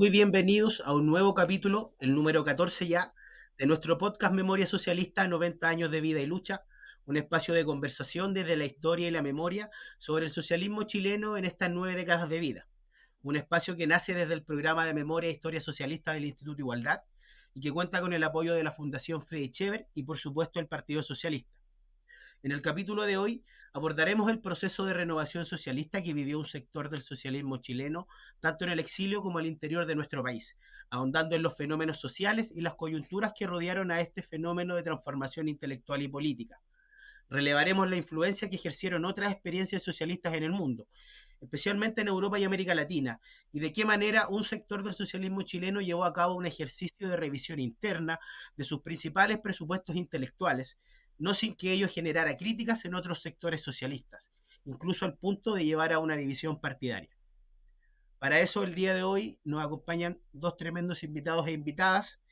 muy bienvenidos a un nuevo capítulo, el número 14 ya, de nuestro podcast Memoria Socialista, 90 años de vida y lucha, un espacio de conversación desde la historia y la memoria sobre el socialismo chileno en estas 9 décadas de vida. Un espacio que nace desde el programa de Memoria e Historia Socialista del Instituto Igualdad y que cuenta con el apoyo de la Fundación Friedrich Ebert y por supuesto el Partido Socialista. En el capítulo de hoy abordaremos el proceso de renovación socialista que vivió un sector del socialismo chileno, tanto en el exilio como al interior de nuestro país, ahondando en los fenómenos sociales y las coyunturas que rodearon a este fenómeno de transformación intelectual y política. Relevaremos la influencia que ejercieron otras experiencias socialistas en el mundo, especialmente en Europa y América Latina, y de qué manera un sector del socialismo chileno llevó a cabo un ejercicio de revisión interna de sus principales presupuestos intelectuales, no sin que ello generara críticas en otros sectores socialistas, incluso al punto de llevar a una división partidaria. Para eso, el día de hoy nos acompañan dos tremendos invitados e invitadas.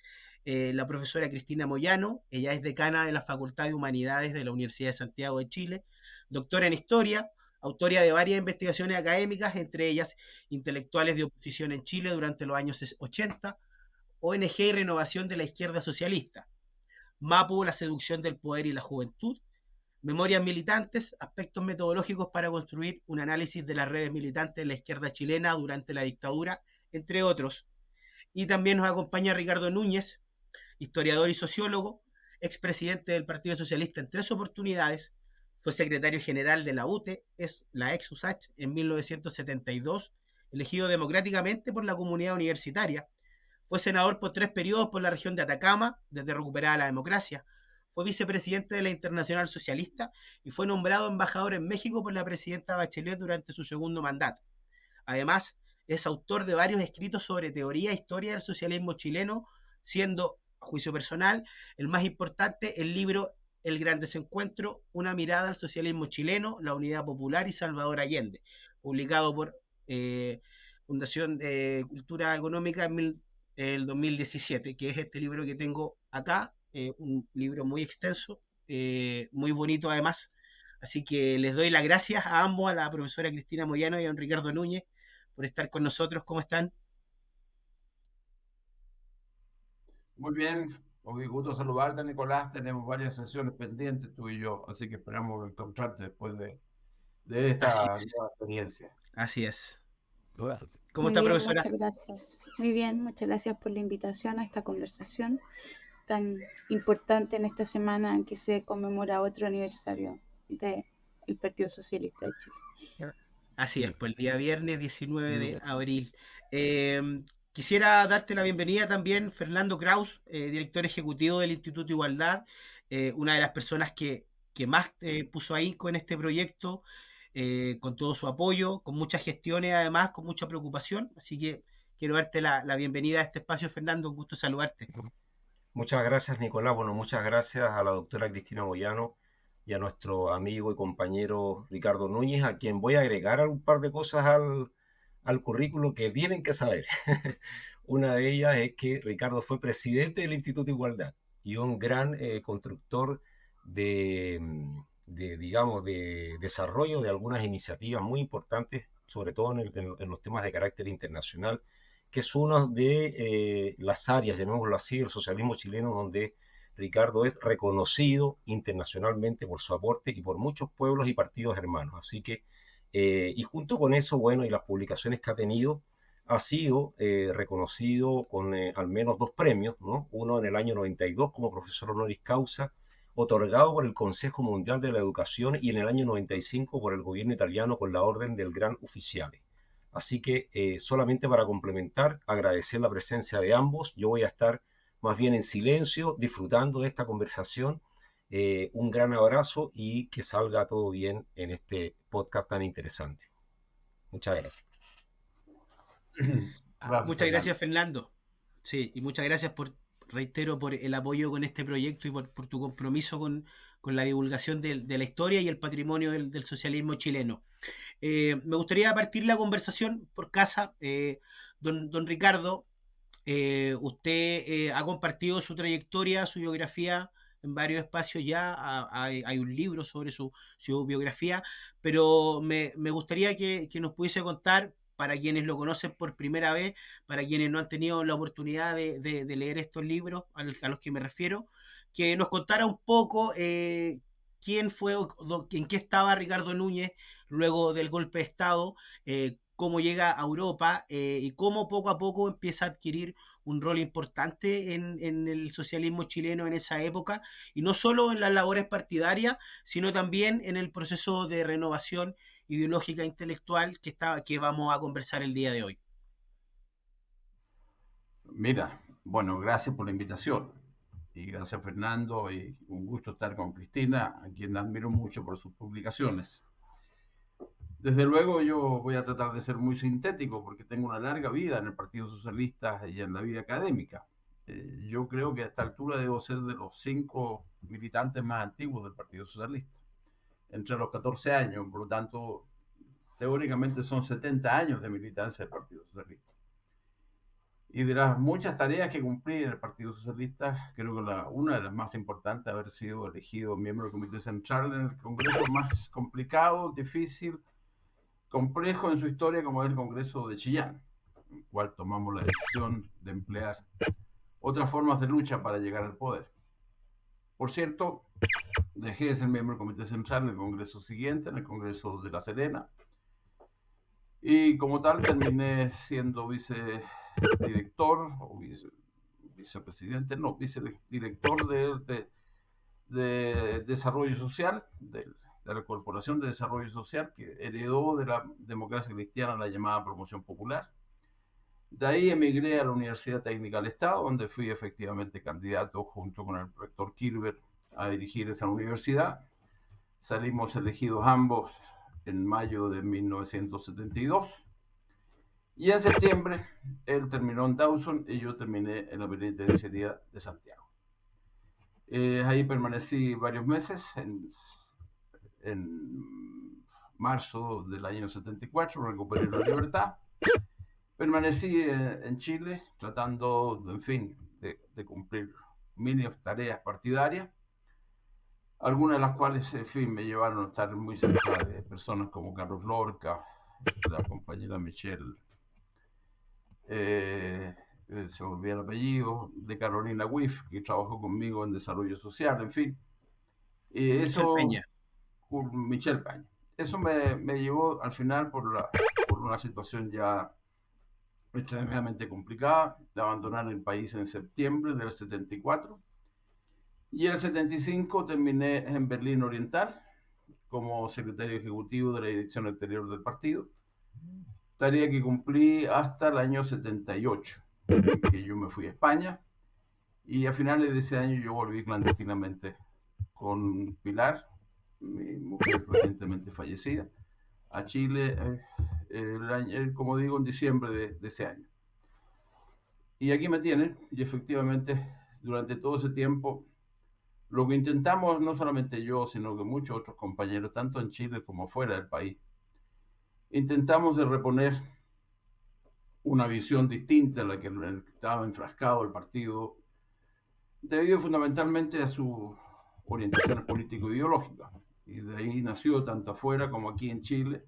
La profesora Cristina Moyano, ella es decana de la Facultad de Humanidades de la Universidad de Santiago de Chile, doctora en Historia, autora de varias investigaciones académicas, entre ellas intelectuales de oposición en Chile durante los años 80, ONG y Renovación de la Izquierda Socialista, MAPU, la seducción del poder y la juventud, Memorias militantes, aspectos metodológicos para construir un análisis de las redes militantes de la izquierda chilena durante la dictadura, entre otros. Y también nos acompaña Ricardo Núñez, historiador y sociólogo, expresidente del Partido Socialista en 3 oportunidades, fue secretario general de la UTE, es la ex USACH en 1972, elegido democráticamente por la comunidad universitaria, fue senador por 3 periodos por la región de Atacama, desde recuperada la democracia, fue vicepresidente de la Internacional Socialista y fue nombrado embajador en México por la presidenta Bachelet durante su segundo mandato. Además, es autor de varios escritos sobre teoría e historia del socialismo chileno, siendo, a juicio personal, el más importante el libro El Gran Desencuentro, una mirada al socialismo chileno, la unidad popular y Salvador Allende, publicado por Fundación de Cultura Económica en el 2017, que es este libro que tengo acá, un libro muy extenso, muy bonito además. Así que les doy las gracias a ambos, a la profesora Cristina Moyano y a don Ricardo Núñez, por estar con nosotros. ¿Cómo están? Muy bien, muy gusto saludarte, Nicolás. Tenemos varias sesiones pendientes tú y yo, así que esperamos encontrarte después de Así esta es, nueva experiencia. así es. ¿Cómo Muy está, bien, profesora? muchas gracias. Muy bien, muchas gracias por la invitación a esta conversación tan importante en esta semana en que se conmemora otro aniversario del Partido Socialista de Chile. Así es, pues el día viernes 19 de abril. Eh, Quisiera darte la bienvenida también, Fernando Kraus, director ejecutivo del Instituto Igualdad, una de las personas que más puso ahínco en este proyecto, con todo su apoyo, con muchas gestiones además, con mucha preocupación. Así que quiero darte la bienvenida a este espacio, Fernando, un gusto saludarte. Muchas gracias, Nicolás. Bueno, muchas gracias a la doctora Cristina Moyano y a nuestro amigo y compañero Ricardo Núñez, a quien voy a agregar un par de cosas al currículo que tienen que saber. Una de ellas es que Ricardo fue presidente del Instituto Igualdad y un gran constructor digamos, de desarrollo de algunas iniciativas muy importantes, sobre todo en los temas de carácter internacional, que es una de las áreas, llamémoslo así, del socialismo chileno, donde Ricardo es reconocido internacionalmente por su aporte y por muchos pueblos y partidos hermanos. Así que, y junto con eso, bueno, y las publicaciones que ha tenido, ha sido reconocido con al menos 2 premios, ¿no? Uno en el año 92 como profesor honoris causa, otorgado por el Consejo Mundial de la Educación, y en el año 95 por el gobierno italiano con la Orden del Gran Ufficiale. Así que solamente para complementar, agradecer la presencia de ambos. Yo voy a estar más bien en silencio, disfrutando de esta conversación. Un gran abrazo y que salga todo bien en este podcast tan interesante. Muchas gracias. Gracias, Muchas Fernando. gracias, Fernando. Sí, y muchas gracias reitero, por el apoyo con este proyecto y por tu compromiso con la divulgación de la historia y el patrimonio del socialismo chileno. Me gustaría partir la conversación por casa. Don Ricardo, usted ha compartido su trayectoria, su biografía en varios espacios ya. Hay un libro sobre su biografía, pero me gustaría que nos pudiese contar para quienes lo conocen por primera vez, para quienes no han tenido la oportunidad de leer estos libros a los que me refiero, que nos contara un poco quién fue, en qué estaba Ricardo Núñez luego del golpe de Estado, cómo llega a Europa y cómo poco a poco empieza a adquirir un rol importante en el socialismo chileno en esa época, y no solo en las labores partidarias, sino también en el proceso de renovación ideológica e intelectual que vamos a conversar el día de hoy. Mira, bueno, gracias por la invitación. Y gracias, Fernando, y un gusto estar con Cristina, a quien admiro mucho por sus publicaciones. Desde luego yo voy a tratar de ser muy sintético porque tengo una larga vida en el Partido Socialista y en la vida académica. Yo creo que a esta altura debo ser de los 5 militantes más antiguos del Partido Socialista, entre los 14 años, por lo tanto, teóricamente son 70 años de militancia del Partido Socialista. Y de las muchas tareas que cumplí en el Partido Socialista, creo que una de las más importantes haber sido elegido miembro del Comité Central en el Congreso más complicado, difícil, complejo en su historia, como es el Congreso de Chillán, en el cual tomamos la decisión de emplear otras formas de lucha para llegar al poder. Por cierto, dejé de ser miembro del Comité Central en el Congreso siguiente, en el Congreso de La Serena, y como tal terminé siendo vicedirector o vicepresidente, no, vicedirector de Desarrollo Social, de la Corporación de Desarrollo Social, que heredó de la democracia cristiana la llamada promoción popular. De ahí emigré a la Universidad Técnica del Estado, donde fui efectivamente candidato junto con el rector Kirber a dirigir esa universidad. Salimos elegidos ambos en mayo de 1972. Y en septiembre él terminó en Dawson y yo terminé en la penitenciaría de Santiago. Ahí permanecí varios meses. En marzo del año 74 recuperé la libertad. Permanecí en Chile tratando, en fin, de cumplir mínimas tareas partidarias, algunas de las cuales, en fin, me llevaron a estar muy cerca de personas como Carlos Lorca, la compañera Michelle, se me olvidó el apellido, de Carolina Wiff, que trabajó conmigo en desarrollo social, en fin. Michel Peña. Michelle Peña. Eso me llevó al final por una situación ya extremadamente complicada, de abandonar el país en septiembre del 74. Y en el 75 terminé en Berlín Oriental como secretario ejecutivo de la dirección exterior del partido, tarea que cumplí hasta el año 78, que yo me fui a España, y a finales de ese año yo volví clandestinamente con Pilar, mi mujer recientemente fallecida, a Chile, como digo, en diciembre de ese año. Y aquí me tienen, y efectivamente, durante todo ese tiempo, lo que intentamos, no solamente yo, sino que muchos otros compañeros, tanto en Chile como fuera del país, intentamos de reponer una visión distinta a la que estaba enfrascado el partido, debido fundamentalmente a sus orientaciones político-ideológicas. Y de ahí nació, tanto afuera como aquí en Chile,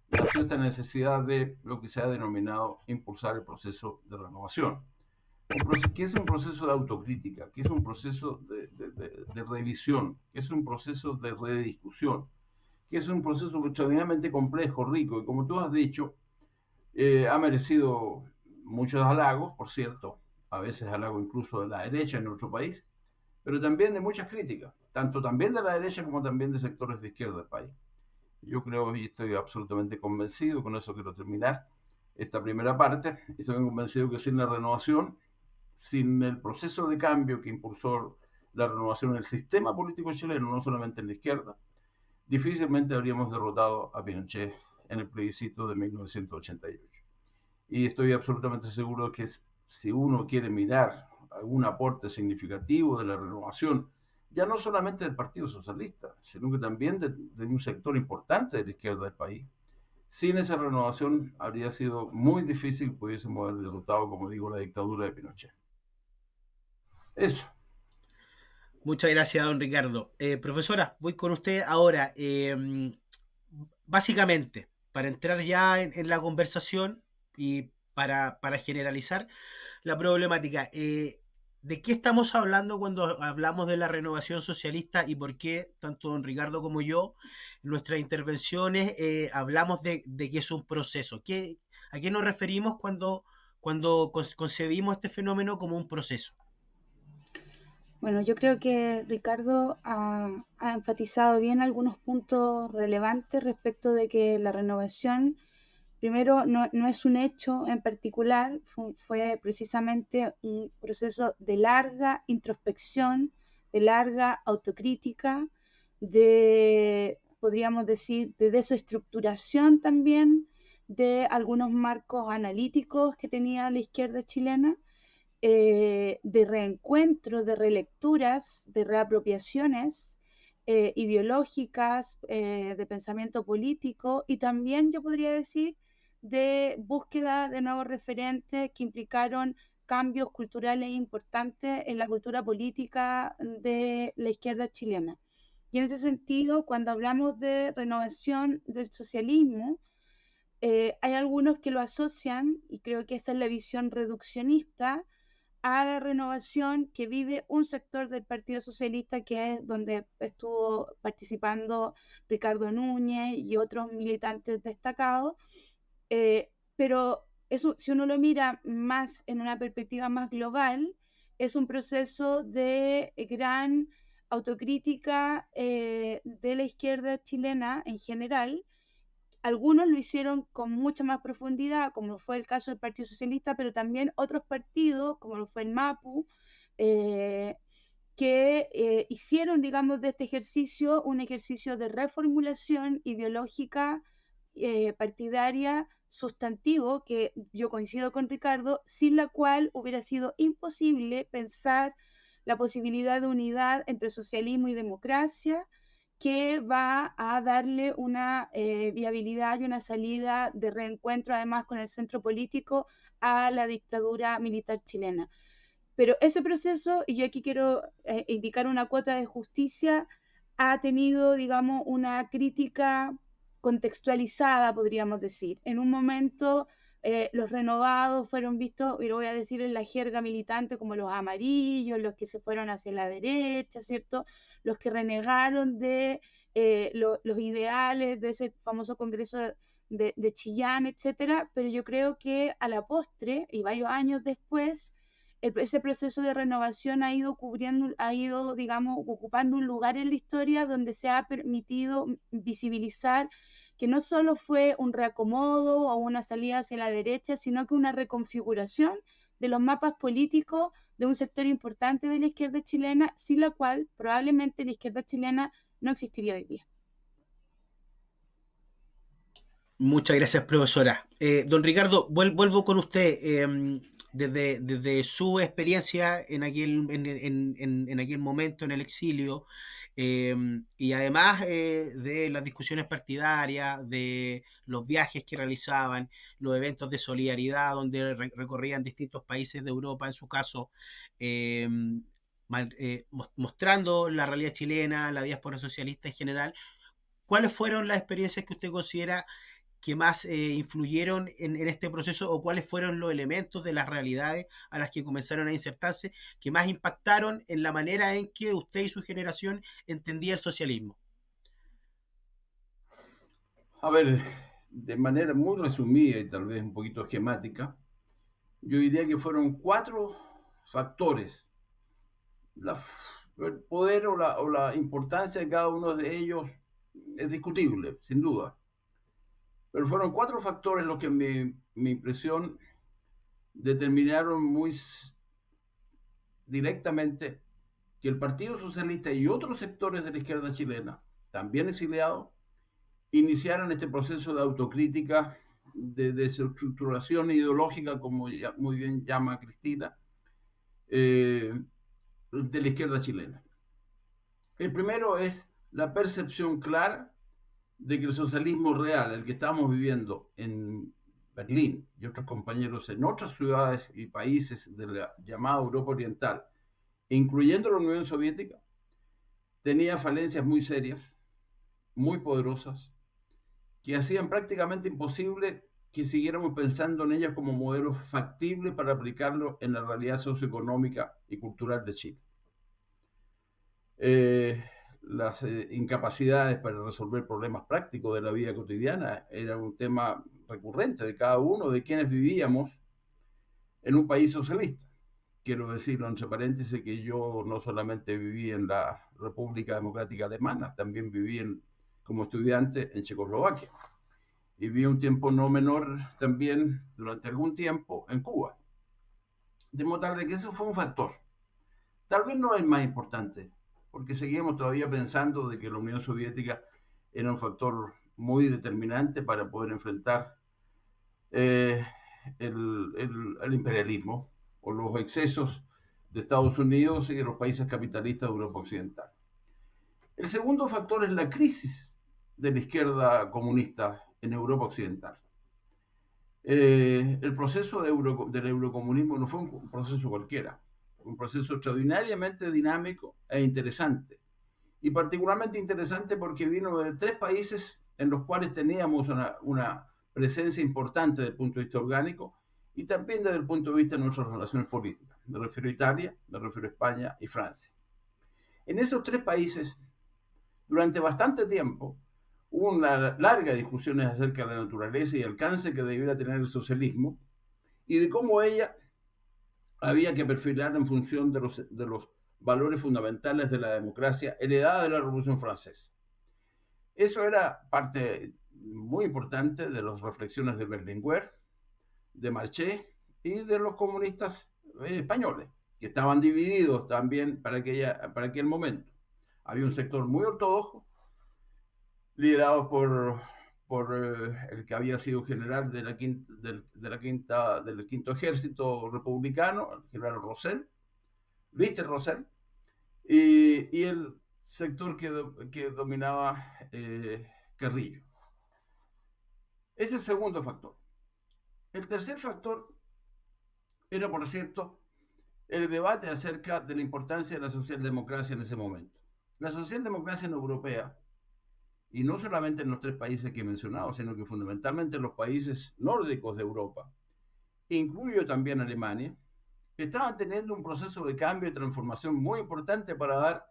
nació esta necesidad de lo que se ha denominado impulsar el proceso de renovación. Que es un proceso de autocrítica, que es un proceso de revisión, que es un proceso de rediscusión, que es un proceso extraordinariamente complejo, rico, y como tú has dicho, ha merecido muchos halagos, por cierto, a veces halagos incluso de la derecha en nuestro país, pero también de muchas críticas, tanto también de la derecha como también de sectores de izquierda del país. Yo creo y estoy absolutamente convencido, con eso quiero terminar esta primera parte, estoy convencido que sin la renovación, sin el proceso de cambio que impulsó la renovación del sistema político chileno, no solamente en la izquierda, difícilmente habríamos derrotado a Pinochet en el plebiscito de 1988. Y estoy absolutamente seguro que si uno quiere mirar algún aporte significativo de la renovación, ya no solamente del Partido Socialista, sino que también de un sector importante de la izquierda del país, sin esa renovación habría sido muy difícil que pudiésemos haber derrotado, como digo, la dictadura de Pinochet. Eso. Muchas gracias, don Ricardo. Profesora, voy con usted ahora. Básicamente, para entrar ya en la conversación y para generalizar la problemática, ¿de qué estamos hablando cuando hablamos de la renovación socialista y por qué tanto don Ricardo como yo en nuestras intervenciones hablamos de que es un proceso? ¿A qué nos referimos cuando concebimos este fenómeno como un proceso? Bueno, yo creo que Ricardo ha enfatizado bien algunos puntos relevantes respecto de que la renovación, primero, no es un hecho en particular, fue precisamente un proceso de larga introspección, de larga autocrítica, podríamos decir, de desestructuración también de algunos marcos analíticos que tenía la izquierda chilena, de reencuentro, de relecturas, de reapropiaciones ideológicas, de pensamiento político, y también yo podría decir de búsqueda de nuevos referentes que implicaron cambios culturales importantes en la cultura política de la izquierda chilena. Y en ese sentido, cuando hablamos de renovación del socialismo, hay algunos que lo asocian, y creo que esa es la visión reduccionista, a la renovación que vive un sector del Partido Socialista, que es donde estuvo participando Ricardo Núñez y otros militantes destacados. Pero eso, si uno lo mira más en una perspectiva más global, es un proceso de gran autocrítica de la izquierda chilena en general. Algunos lo hicieron con mucha más profundidad, como fue el caso del Partido Socialista, pero también otros partidos, como lo fue el MAPU, eh, que hicieron, digamos, de este ejercicio un ejercicio de reformulación ideológica partidaria sustantivo, que yo coincido con Ricardo, sin la cual hubiera sido imposible pensar la posibilidad de unidad entre socialismo y democracia, que va a darle una viabilidad y una salida de reencuentro, además con el centro político, a la dictadura militar chilena. Pero ese proceso, y yo aquí quiero indicar una cuota de justicia, ha tenido, digamos, una crítica contextualizada, podríamos decir. En un momento, los renovados fueron vistos, y lo voy a decir en la jerga militante, como los amarillos, los que se fueron hacia la derecha, ¿cierto? Los que renegaron de los ideales de ese famoso congreso de Chillán, etcétera. Pero yo creo que a la postre, y varios años después, ese proceso de renovación ha ido cubriendo, ha ido, digamos, ocupando un lugar en la historia donde se ha permitido visibilizar que no solo fue un reacomodo o una salida hacia la derecha, sino que una reconfiguración de los mapas políticos de un sector importante de la izquierda chilena, sin la cual probablemente la izquierda chilena no existiría hoy día. Muchas gracias, profesora. Don Ricardo, vuelvo con usted. Desde su experiencia en aquel momento en el exilio, y además de las discusiones partidarias, de los viajes que realizaban, los eventos de solidaridad donde recorrían distintos países de Europa, en su caso, eh, mostrando la realidad chilena, la diáspora socialista en general. ¿Cuáles fueron las experiencias que usted considera que más influyeron en este proceso, o cuáles fueron los elementos de las realidades a las que comenzaron a insertarse que más impactaron en la manera en que usted y su generación entendía el socialismo? A ver, de manera muy resumida y tal vez un poquito esquemática, yo diría que fueron 4 factores. El poder o la importancia de cada uno de ellos es discutible, sin duda. Pero fueron 4 factores los que mi impresión determinaron muy directamente que el Partido Socialista y otros sectores de la izquierda chilena, también exiliados, iniciaran este proceso de autocrítica, de desestructuración ideológica, como muy bien llama Cristina, de la izquierda chilena. El primero es la percepción clara de que el socialismo real, el que estamos viviendo en Berlín y otros compañeros en otras ciudades y países de la llamada Europa Oriental, incluyendo la Unión Soviética, tenía falencias muy serias, muy poderosas, que hacían prácticamente imposible que siguiéramos pensando en ellas como modelos factibles para aplicarlo en la realidad socioeconómica y cultural de Chile. Las incapacidades para resolver problemas prácticos de la vida cotidiana era un tema recurrente de cada uno de quienes vivíamos en un país socialista. Quiero decirlo entre paréntesis que yo no solamente viví en la República Democrática Alemana, también viví como estudiante en Checoslovaquia. Y viví un tiempo no menor también, durante algún tiempo, en Cuba. De modo tal de que eso fue un factor. Tal vez no el más importante, porque seguíamos todavía pensando de que la Unión Soviética era un factor muy determinante para poder enfrentar el imperialismo o los excesos de Estados Unidos y de los países capitalistas de Europa Occidental. El segundo factor es la crisis de la izquierda comunista en Europa Occidental. El proceso del eurocomunismo no fue un proceso cualquiera, un proceso extraordinariamente dinámico e interesante. Y particularmente interesante porque vino de 3 países en los cuales teníamos una presencia importante desde el punto de vista orgánico y también desde el punto de vista de nuestras relaciones políticas. Me refiero a Italia, me refiero a España y Francia. En esos 3 países, durante bastante tiempo, hubo una larga discusiones acerca de la naturaleza y alcance que debiera tener el socialismo y de cómo ella había que perfilar en función de los valores fundamentales de la democracia heredada de la Revolución Francesa. Eso era parte muy importante de las reflexiones de Berlinguer, de Marché y de los comunistas españoles, que estaban divididos también para aquel momento. Había un sector muy ortodoxo, liderado por el que había sido general del quinto ejército republicano, el general Rosell, Lister Rosell, y el sector que dominaba Carrillo. Ese es el segundo factor. El tercer factor era, por cierto, el debate acerca de la importancia de la socialdemocracia en ese momento. La socialdemocracia en europea, y no solamente en los 3 países que he mencionado, sino que fundamentalmente en los países nórdicos de Europa, incluyo también Alemania, estaban teniendo un proceso de cambio y transformación muy importante para dar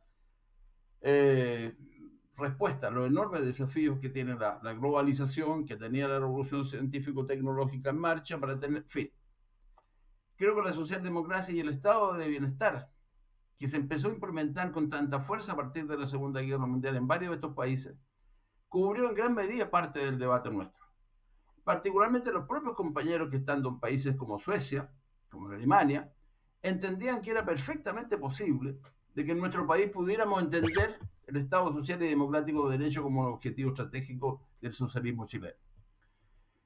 respuesta a los enormes desafíos que tiene la globalización, que tenía la revolución científico-tecnológica en marcha, para tener, en fin. Creo que la socialdemocracia y el estado de bienestar que se empezó a implementar con tanta fuerza a partir de la Segunda Guerra Mundial en varios de estos países, cubrió en gran medida parte del debate nuestro. Particularmente los propios compañeros que estando en países como Suecia, como en Alemania, entendían que era perfectamente posible de que en nuestro país pudiéramos entender el Estado social y democrático de derecho como un objetivo estratégico del socialismo chileno.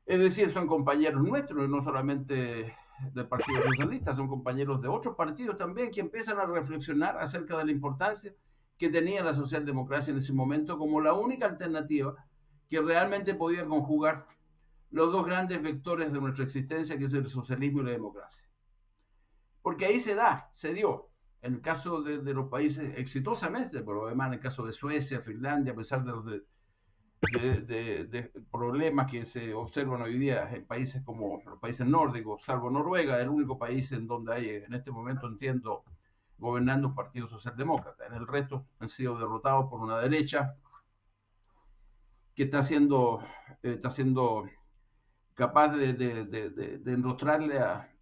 Es decir, son compañeros nuestros, no solamente del Partido Socialista, son compañeros de otros partidos también que empiezan a reflexionar acerca de la importancia que tenía la socialdemocracia en ese momento como la única alternativa que realmente podía conjugar los 2 grandes vectores de nuestra existencia, que es el socialismo y la democracia. Porque ahí se dio, en el caso de los países exitosamente, pero además en el caso de Suecia, Finlandia, a pesar de los de problemas que se observan hoy día en países como los países nórdicos, salvo Noruega, el único país en donde hay, en este momento entiendo, gobernando un partido socialdemócrata. En el resto han sido derrotados por una derecha que está siendo capaz de enrostrarle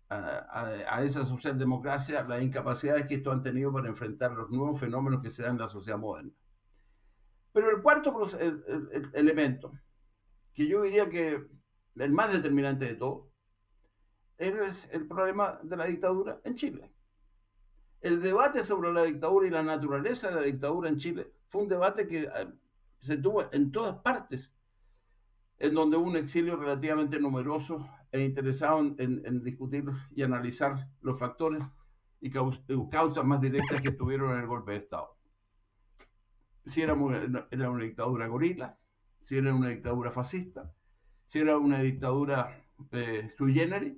a esa socialdemocracia las incapacidades que estos han tenido para enfrentar los nuevos fenómenos que se dan en la sociedad moderna. Pero el cuarto elemento, que yo diría que el más determinante de todo, es el problema de la dictadura en Chile. El debate sobre la dictadura y la naturaleza de la dictadura en Chile fue un debate que se tuvo en todas partes, en donde hubo un exilio relativamente numeroso e interesado en discutir y analizar los factores y causas más directas que tuvieron en el golpe de Estado. Si era una dictadura gorila, si era una dictadura fascista, si era una dictadura sui generis,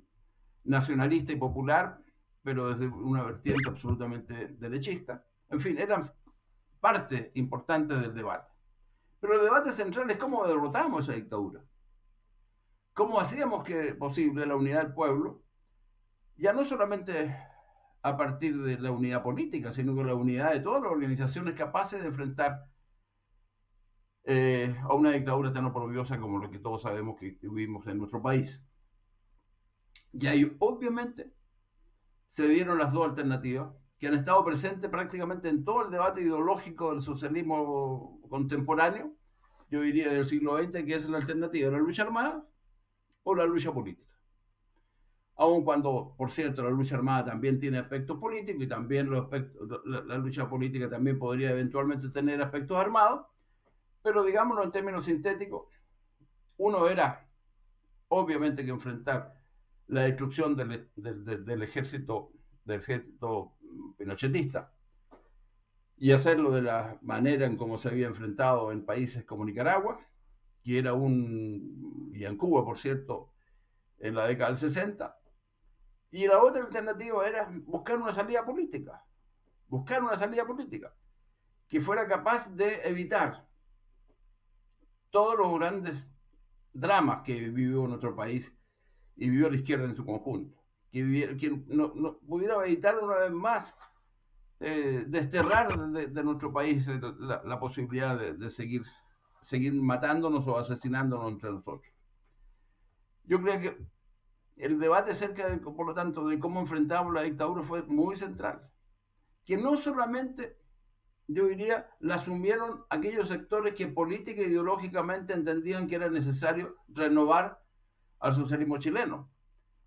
nacionalista y popular, pero desde una vertiente absolutamente derechista. En fin, eran parte importante del debate. Pero el debate central es cómo derrotamos esa dictadura. ¿Cómo hacíamos posible la unidad del pueblo? Ya no solamente a partir de la unidad política, sino con la unidad de todas las organizaciones capaces de enfrentar a una dictadura tan oprobiosa como lo que todos sabemos que tuvimos en nuestro país. Y ahí obviamente se dieron las dos alternativas que han estado presentes prácticamente en todo el debate ideológico del socialismo contemporáneo, yo diría del siglo XX, que es la alternativa de la lucha armada o la lucha política. Aun cuando, por cierto, la lucha armada también tiene aspectos políticos y también la lucha política también podría eventualmente tener aspectos armados, pero digámoslo en términos sintéticos, uno era obviamente que enfrentar la destrucción del ejército pinochetista y hacerlo de la manera en cómo se había enfrentado en países como Nicaragua, y en Cuba, por cierto, en la década del 60. Y la otra alternativa era buscar una salida política que fuera capaz de evitar todos los grandes dramas que vivió nuestro país y vivió la izquierda en su conjunto, que no pudiera evitar una vez más desterrar de nuestro país la posibilidad de seguir matándonos o asesinándonos entre nosotros. Yo creo que el debate por lo tanto, de cómo enfrentamos la dictadura fue muy central, que no solamente, yo diría, la asumieron aquellos sectores que política e ideológicamente entendían que era necesario renovar al socialismo chileno,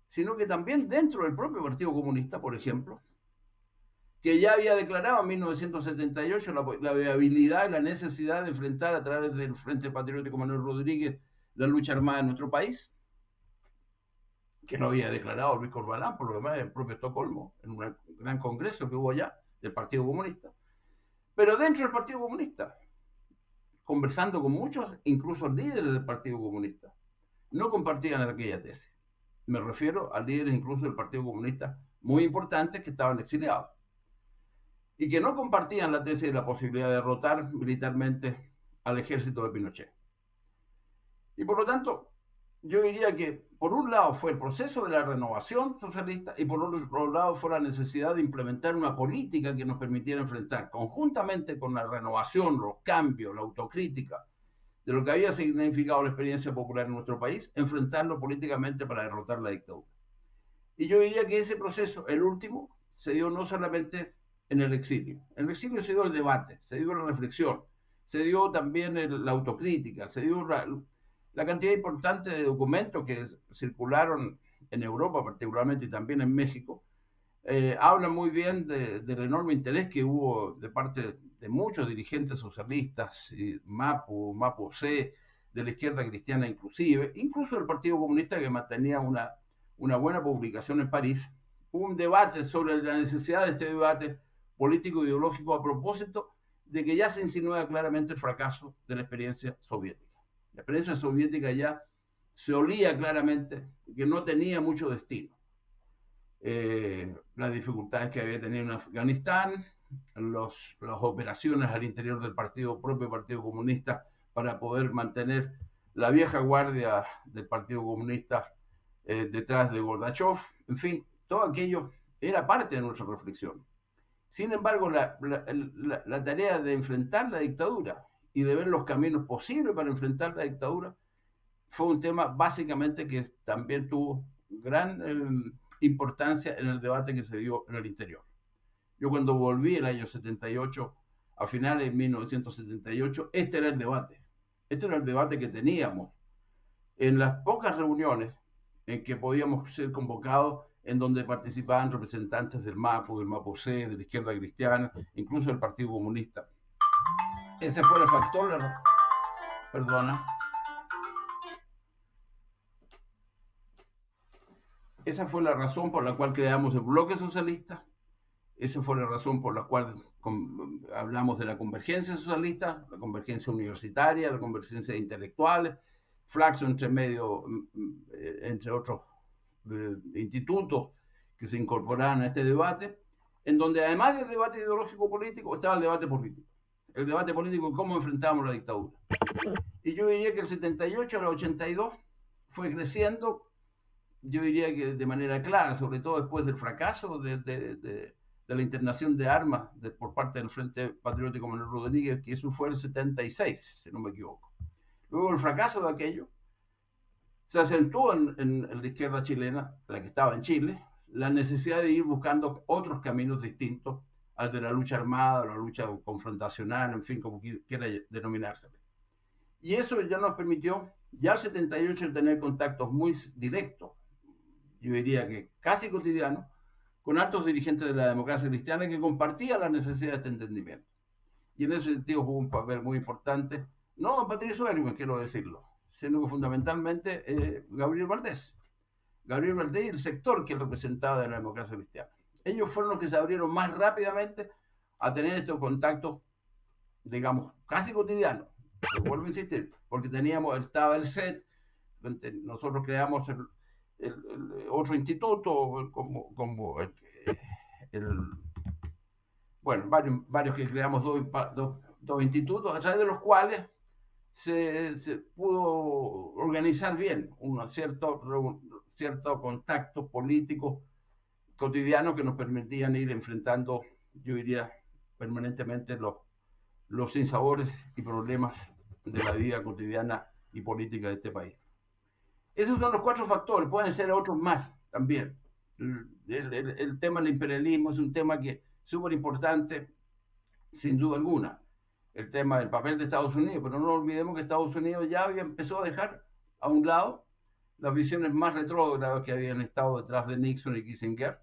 sino que también dentro del propio Partido Comunista, por ejemplo, que ya había declarado en 1978 la viabilidad y la necesidad de enfrentar a través del Frente Patriótico Manuel Rodríguez la lucha armada en nuestro país, que lo había declarado Luis Corvalán, por lo demás, en el propio Estocolmo, en un gran congreso que hubo allá del Partido Comunista. Pero dentro del Partido Comunista, conversando con muchos, incluso líderes del Partido Comunista, no compartían aquella tesis. Me refiero a líderes incluso del Partido Comunista muy importantes que estaban exiliados y que no compartían la tesis de la posibilidad de derrotar militarmente al ejército de Pinochet. Y por lo tanto, yo diría que por un lado fue el proceso de la renovación socialista y por otro lado fue la necesidad de implementar una política que nos permitiera enfrentar conjuntamente con la renovación, los cambios, la autocrítica de lo que había significado la experiencia popular en nuestro país, enfrentarlo políticamente para derrotar la dictadura. Y yo diría que ese proceso, el último, se dio no solamente en el exilio. En el exilio se dio el debate, se dio la reflexión, se dio también la autocrítica, se dio la cantidad importante de documentos que circularon en Europa particularmente y también en México, hablan muy bien del enorme interés que hubo de parte de muchos dirigentes socialistas, Mapu C, de la izquierda cristiana incluso del Partido Comunista, que mantenía una buena publicación en París. Hubo un debate sobre la necesidad de este debate político-ideológico a propósito de que ya se insinúa claramente el fracaso de la experiencia soviética. La experiencia soviética ya se olía claramente que no tenía mucho destino. Las dificultades que había tenido en Afganistán, las operaciones al interior del propio Partido Comunista para poder mantener la vieja guardia del Partido Comunista detrás de Gorbachev, en fin, todo aquello era parte de nuestra reflexión. Sin embargo, la tarea de enfrentar la dictadura y de ver los caminos posibles para enfrentar la dictadura fue un tema básicamente que también tuvo gran importancia en el debate que se dio en el interior. Yo cuando volví el año 78, a finales de 1978, este era el debate. Este era el debate que teníamos en las pocas reuniones en que podíamos ser convocados, en donde participaban representantes del MAPU C, de la izquierda cristiana, incluso del Partido Comunista. Ese fue el factor, Esa fue la razón por la cual creamos el bloque socialista. Esa fue la razón por la cual hablamos de la convergencia socialista, la convergencia universitaria, la convergencia de intelectuales, Flaxo entre otros institutos que se incorporaran a este debate, en donde además del debate ideológico político estaba el debate político. el debate político, cómo enfrentamos la dictadura. Y yo diría que el 78 al 82 fue creciendo, yo diría que de manera clara, sobre todo después del fracaso de la internación de armas por parte del Frente Patriótico Manuel Rodríguez, que eso fue el 76, si no me equivoco. Luego el fracaso de aquello se acentuó en la izquierda chilena, la que estaba en Chile, la necesidad de ir buscando otros caminos distintos al de la lucha armada, la lucha confrontacional, en fin, como quiera denominársele. Y eso ya nos permitió, ya al 78, tener contactos muy directos, yo diría que casi cotidianos, con altos dirigentes de la democracia cristiana que compartían la necesidad de este entendimiento. Y en ese sentido jugó un papel muy importante, no Patricio Aylwin, quiero decirlo, sino que fundamentalmente Gabriel Valdés. Gabriel Valdés y el sector que representaba de la democracia cristiana. Ellos fueron los que se abrieron más rápidamente a tener estos contactos, digamos, casi cotidianos. Vuelvo a insistir, porque estaba el SET, nosotros creamos el otro instituto, como bueno, varios que creamos dos institutos, a través de los cuales se pudo organizar bien un cierto contacto político cotidiano que nos permitían ir enfrentando, yo diría, permanentemente los sinsabores y problemas de la vida cotidiana y política de este país. Esos son los 4 factores, pueden ser otros más también. El tema del imperialismo es un tema que es súper importante, sin duda alguna. El tema del papel de Estados Unidos, pero no olvidemos que Estados Unidos ya empezó a dejar a un lado las visiones más retrógradas que habían estado detrás de Nixon y Kissinger.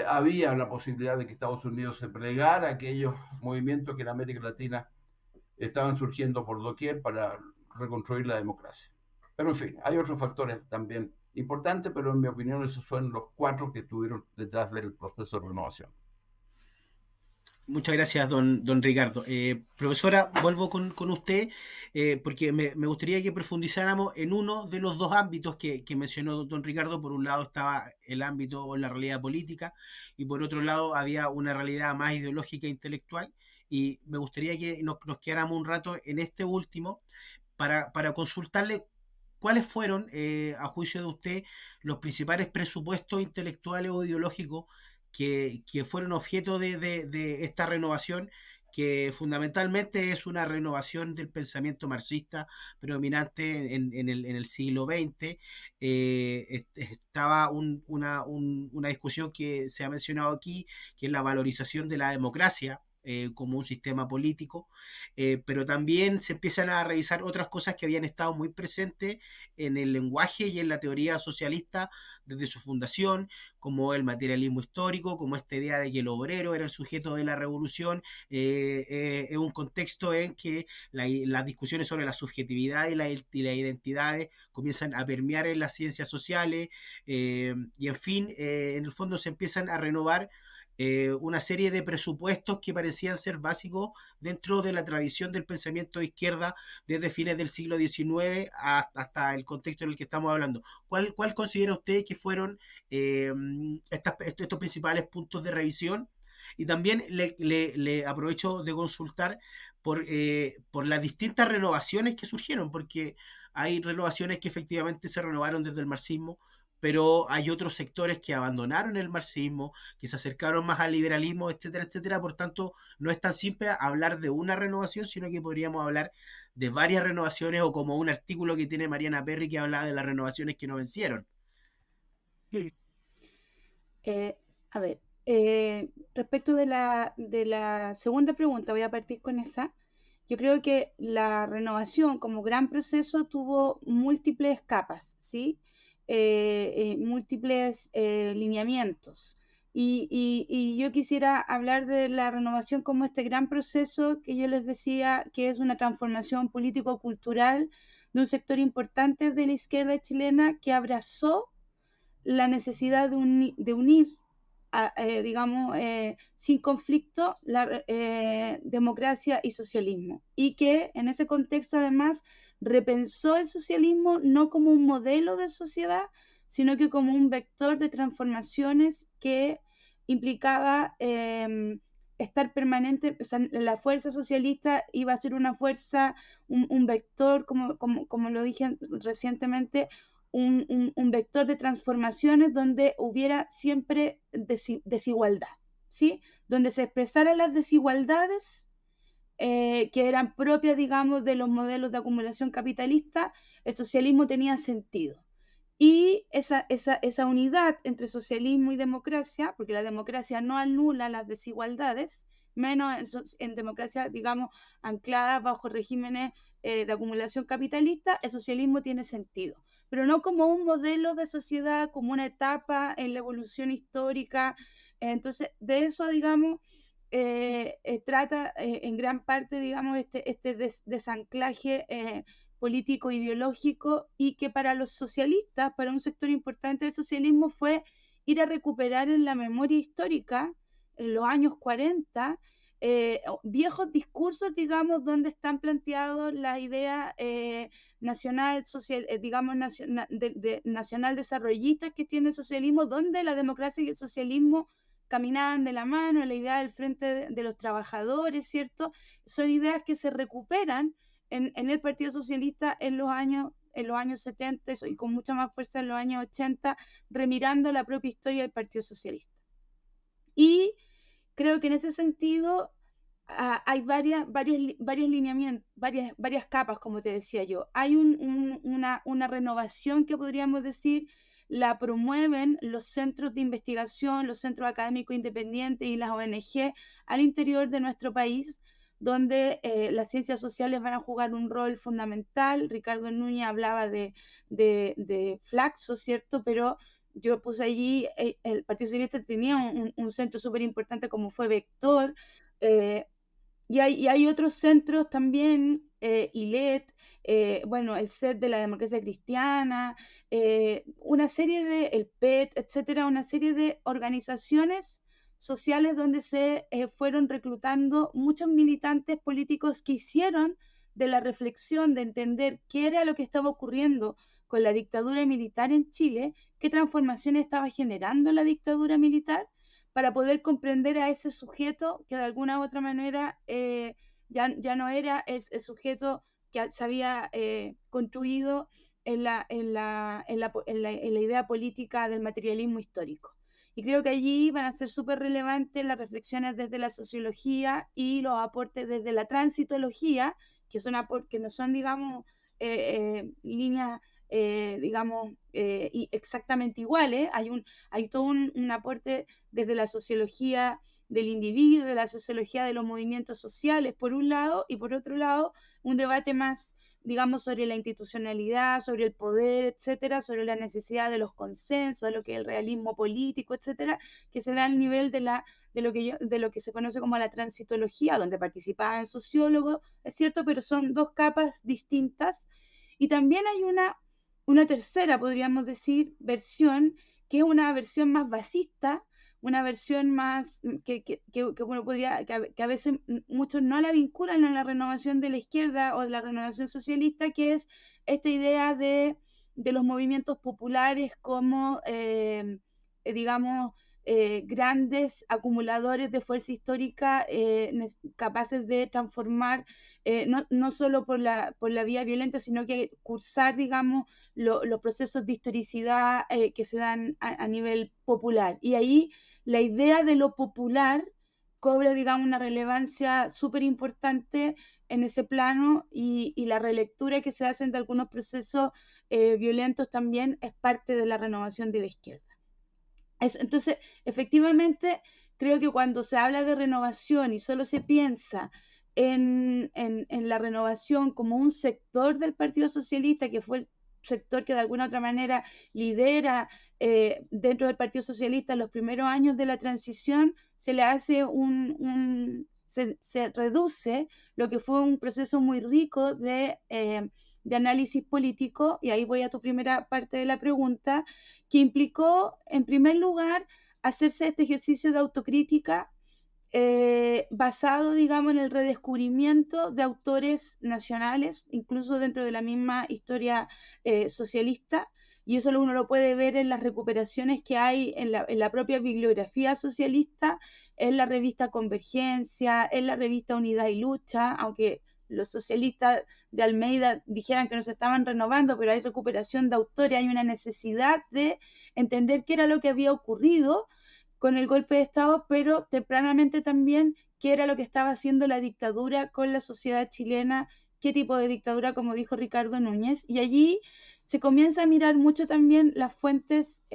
Había la posibilidad de que Estados Unidos se plegara a aquellos movimientos que en América Latina estaban surgiendo por doquier para reconstruir la democracia. Pero en fin, hay otros factores también importantes, pero en mi opinión esos son los 4 que estuvieron detrás del proceso de renovación. Muchas gracias, don Ricardo. Profesora, vuelvo con usted porque me gustaría que profundizáramos en uno de los 2 ámbitos que mencionó don Ricardo. Por un lado estaba el ámbito o la realidad política y por otro lado había una realidad más ideológica e intelectual. Y me gustaría que nos quedáramos un rato en este último para consultarle cuáles fueron, a juicio de usted, los principales presupuestos intelectuales o ideológicos que fueron objeto de esta renovación, que fundamentalmente es una renovación del pensamiento marxista predominante en el siglo XX. Estaba una discusión que se ha mencionado aquí, que es la valorización de la democracia como un sistema político, pero también se empiezan a revisar otras cosas que habían estado muy presentes en el lenguaje y en la teoría socialista desde su fundación, como el materialismo histórico, como esta idea de que el obrero era el sujeto de la revolución, en un contexto en que las discusiones sobre la subjetividad y las identidades comienzan a permear en las ciencias sociales, y en fin, en el fondo se empiezan a renovar una serie de presupuestos que parecían ser básicos dentro de la tradición del pensamiento de izquierda desde fines del siglo XIX hasta el contexto en el que estamos hablando. ¿Cuál considera usted que fueron estos principales puntos de revisión? Y también le aprovecho de consultar por las distintas renovaciones que surgieron, porque hay renovaciones que efectivamente se renovaron desde el marxismo, pero hay otros sectores que abandonaron el marxismo, que se acercaron más al liberalismo, etcétera, etcétera. Por tanto, no es tan simple hablar de una renovación, sino que podríamos hablar de varias renovaciones, o como un artículo que tiene Mariana Perry que habla de las renovaciones que no vencieron. A ver, respecto de la segunda pregunta, voy a partir con esa. Yo creo que la renovación como gran proceso tuvo múltiples capas, ¿sí? Múltiples lineamientos. Y yo quisiera hablar de la renovación como este gran proceso que yo les decía que es una transformación político-cultural de un sector importante de la izquierda chilena que abrazó la necesidad de unir, digamos, sin conflicto, la democracia y socialismo. Y que en ese contexto además repensó el socialismo no como un modelo de sociedad, sino que como un vector de transformaciones que implicaba estar permanente, o sea, la fuerza socialista iba a ser una fuerza, un vector, como lo dije recientemente, un vector de transformaciones donde hubiera siempre desigualdad, ¿sí? Donde se expresaran las desigualdades que eran propias, digamos, de los modelos de acumulación capitalista, el socialismo tenía sentido. Y esa unidad entre socialismo y democracia, porque la democracia no anula las desigualdades, menos en democracia, digamos, anclada bajo regímenes de acumulación capitalista, el socialismo tiene sentido, pero no como un modelo de sociedad, como una etapa en la evolución histórica. Entonces, de eso, digamos, trata en gran parte, digamos, este desanclaje político ideológico, y que para los socialistas, para un sector importante del socialismo, fue ir a recuperar en la memoria histórica, en los años 40, viejos discursos, digamos, donde están planteados las ideas nacional, social, digamos, nacional desarrollistas que tiene el socialismo, donde la democracia y el socialismo caminaban de la mano, la idea del frente de los trabajadores, ¿cierto? Son ideas que se recuperan en el Partido Socialista en los años 70 y con mucha más fuerza en los años 80, remirando la propia historia del Partido Socialista. Y creo que en ese sentido hay varios lineamientos, varias capas, como te decía yo. Hay una renovación que podríamos decir la promueven los centros de investigación, los centros académicos independientes y las ONG al interior de nuestro país, donde las ciencias sociales van a jugar un rol fundamental. Ricardo Núñez hablaba de Flaxo, ¿cierto? Pero yo puse allí, el Partido Socialista tenía un centro súper importante como fue Vector, y hay otros centros también, ILET, bueno, el CET de la democracia cristiana, una serie el PET, etcétera, una serie de organizaciones sociales donde se fueron reclutando muchos militantes políticos que hicieron de la reflexión de entender qué era lo que estaba ocurriendo con la dictadura militar en Chile, qué transformaciones estaba generando la dictadura militar, para poder comprender a ese sujeto que de alguna u otra manera ya no era el sujeto que se había construido en la idea política del materialismo histórico. Y creo que allí van a ser súper relevantes las reflexiones desde la sociología y los aportes desde la transitología, que no son, digamos, líneas, digamos, exactamente iguales. Hay todo un aporte desde la sociología del individuo, de la sociología de los movimientos sociales, por un lado, y por otro lado, un debate más, digamos, sobre la institucionalidad, sobre el poder, etcétera, sobre la necesidad de los consensos, de lo que es el realismo político, etcétera, que se da al nivel de lo que se conoce como la transitología, donde participaban sociólogos, es cierto, pero son dos capas distintas. Y también hay una tercera, podríamos decir, versión, que es una versión más basista, una versión más que uno podría, que a veces muchos no la vinculan a la renovación de la izquierda o de la renovación socialista, que es esta idea de los movimientos populares como, digamos, grandes acumuladores de fuerza histórica, capaces de transformar, no solo por la vía violenta, sino que cursar, digamos, los procesos de historicidad que se dan a nivel popular. Y ahí la idea de lo popular cobra, digamos, una relevancia súper importante en ese plano, y la relectura que se hacen de algunos procesos violentos también es parte de la renovación de la izquierda. Entonces, efectivamente, creo que cuando se habla de renovación y solo se piensa en la renovación como un sector del Partido Socialista, que fue el sector que de alguna u otra manera lidera dentro del Partido Socialista en los primeros años de la transición, se le hace se reduce lo que fue un proceso muy rico de análisis político, y ahí voy a tu primera parte de la pregunta, que implicó, en primer lugar, hacerse este ejercicio de autocrítica basado, digamos, en el redescubrimiento de autores nacionales, incluso dentro de la misma historia socialista, y eso uno lo puede ver en las recuperaciones que hay en la propia bibliografía socialista, en la revista Convergencia, en la revista Unidad y Lucha, aunque los socialistas de Almeida dijeran que no se estaban renovando, pero hay recuperación de autores, hay una necesidad de entender qué era lo que había ocurrido con el golpe de Estado, pero tempranamente también qué era lo que estaba haciendo la dictadura con la sociedad chilena, qué tipo de dictadura, como dijo Ricardo Núñez, y allí se comienza a mirar mucho también las fuentes,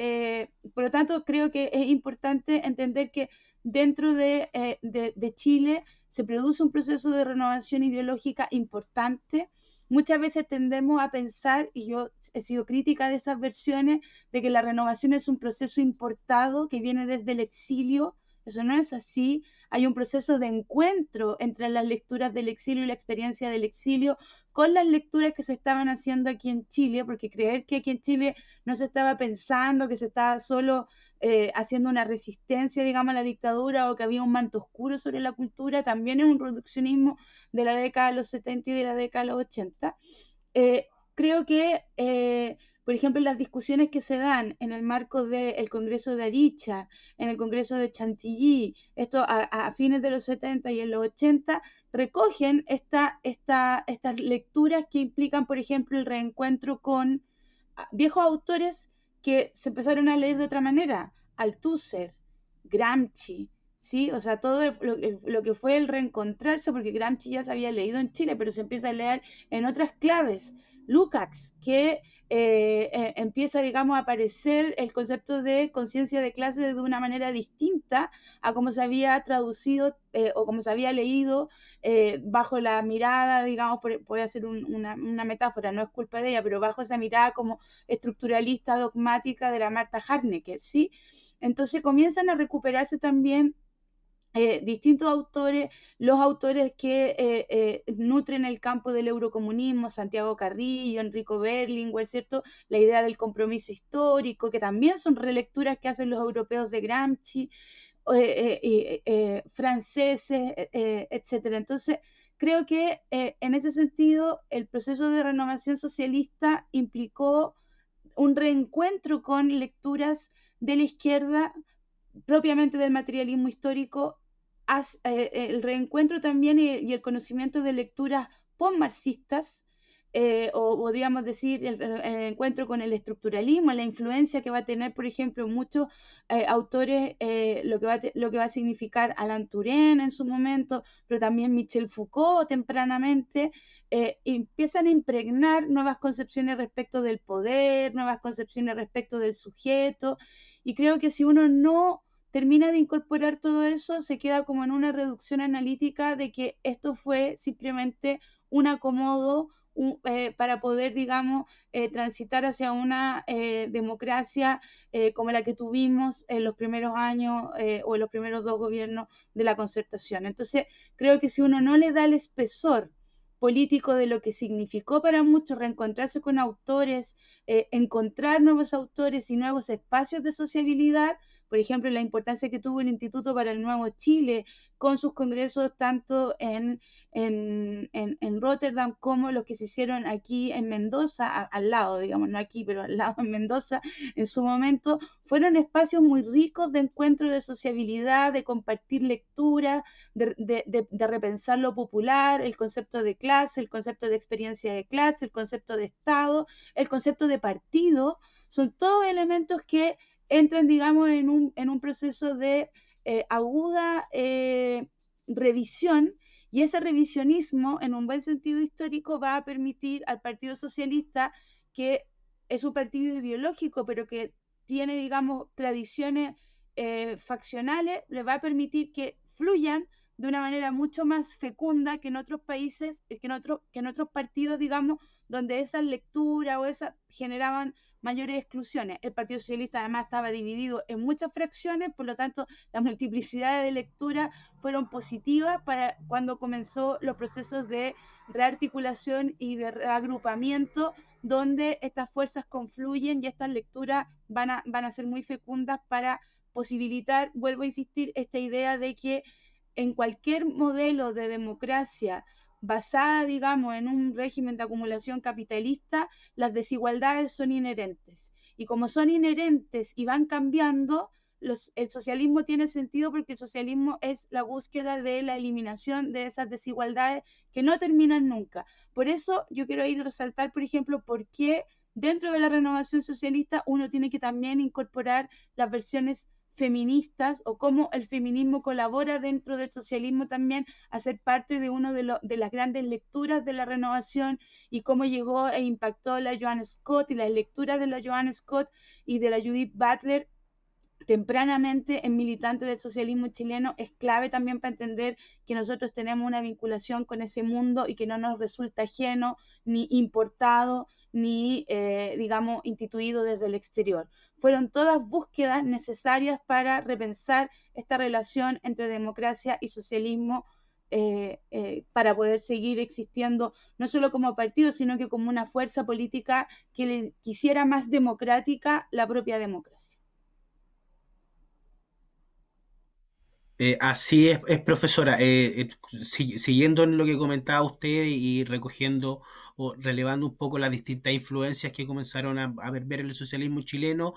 por lo tanto creo que es importante entender que dentro de Chile se produce un proceso de renovación ideológica importante. Muchas veces tendemos a pensar, y yo he sido crítica de esas versiones, de que la renovación es un proceso importado que viene desde el exilio. Eso no es así. Hay un proceso de encuentro entre las lecturas del exilio y la experiencia del exilio con las lecturas que se estaban haciendo aquí en Chile, porque creer que aquí en Chile no se estaba pensando, que se estaba solo haciendo una resistencia, digamos, a la dictadura, o que había un manto oscuro sobre la cultura, también es un reduccionismo de la década de los 70 y de la década de los 80. Creo que por ejemplo, las discusiones que se dan en el marco del Congreso de Aricha, en el Congreso de Chantilly, esto a fines de los 70 y en los 80, recogen estas lecturas que implican, por ejemplo, el reencuentro con viejos autores que se empezaron a leer de otra manera, Althusser, Gramsci, ¿sí? O sea, todo lo que fue el reencontrarse, porque Gramsci ya se había leído en Chile, pero se empieza a leer en otras claves. Lukács, que empieza, digamos, a aparecer el concepto de conciencia de clase de una manera distinta a como se había traducido o como se había leído bajo la mirada, digamos, puede hacer una metáfora, no es culpa de ella, pero bajo esa mirada como estructuralista, dogmática de la Martha Harnecker, ¿sí? Entonces comienzan a recuperarse también distintos autores, los autores que nutren el campo del eurocomunismo, Santiago Carrillo, Enrico Berlinguer, ¿cierto? La idea del compromiso histórico, que también son relecturas que hacen los europeos de Gramsci, franceses, etcétera. Entonces, creo que en ese sentido el proceso de renovación socialista implicó un reencuentro con lecturas de la izquierda, propiamente del materialismo histórico, el reencuentro también y el conocimiento de lecturas postmarxistas, o podríamos decir el encuentro con el estructuralismo, la influencia que va a tener, por ejemplo, muchos autores, lo que va a significar Alain Touraine en su momento, pero también Michel Foucault tempranamente, empiezan a impregnar nuevas concepciones respecto del poder, nuevas concepciones respecto del sujeto, y creo que si uno no termina de incorporar todo eso, se queda como en una reducción analítica de que esto fue simplemente un acomodo para poder, digamos, transitar hacia una democracia como la que tuvimos en los primeros años o en los primeros 2 gobiernos de la Concertación. Entonces, creo que si uno no le da el espesor político de lo que significó para muchos reencontrarse con autores, encontrar nuevos autores y nuevos espacios de sociabilidad, por ejemplo, la importancia que tuvo el Instituto para el Nuevo Chile con sus congresos tanto en Rotterdam como los que se hicieron aquí en Mendoza, al lado, digamos, no aquí, pero al lado en Mendoza, en su momento, fueron espacios muy ricos de encuentro, de sociabilidad, de compartir lectura, de repensar lo popular, el concepto de clase, el concepto de experiencia de clase, el concepto de Estado, el concepto de partido, son todos elementos que entran, digamos, en un proceso de aguda revisión, y ese revisionismo, en un buen sentido histórico, va a permitir al Partido Socialista, que es un partido ideológico, pero que tiene, digamos, tradiciones faccionales, le va a permitir que fluyan de una manera mucho más fecunda que en otros países, que en otros partidos, digamos, donde esas lecturas o esas generaban mayores exclusiones. El Partido Socialista además estaba dividido en muchas fracciones, por lo tanto la multiplicidad de lecturas fueron positivas para cuando comenzó los procesos de rearticulación y de reagrupamiento, donde estas fuerzas confluyen y estas lecturas van a ser muy fecundas para posibilitar, vuelvo a insistir, esta idea de que en cualquier modelo de democracia basada, digamos, en un régimen de acumulación capitalista, las desigualdades son inherentes. Y como son inherentes y van cambiando, el socialismo tiene sentido porque el socialismo es la búsqueda de la eliminación de esas desigualdades que no terminan nunca. Por eso yo quiero ir a resaltar, por ejemplo, por qué dentro de la renovación socialista uno tiene que también incorporar las versiones feministas o cómo el feminismo colabora dentro del socialismo también a ser parte de una de las grandes lecturas de la renovación y cómo llegó e impactó la Joanna Scott y las lecturas de la Joanna Scott y de la Judith Butler tempranamente en militante del socialismo chileno es clave también para entender que nosotros tenemos una vinculación con ese mundo y que no nos resulta ajeno, ni importado, ni, digamos, instituido desde el exterior. Fueron todas búsquedas necesarias para repensar esta relación entre democracia y socialismo para poder seguir existiendo no solo como partido, sino que como una fuerza política que le quisiera más democrática la propia democracia. Así es profesora. Siguiendo en lo que comentaba usted y recogiendo o relevando un poco las distintas influencias que comenzaron a ver en el socialismo chileno,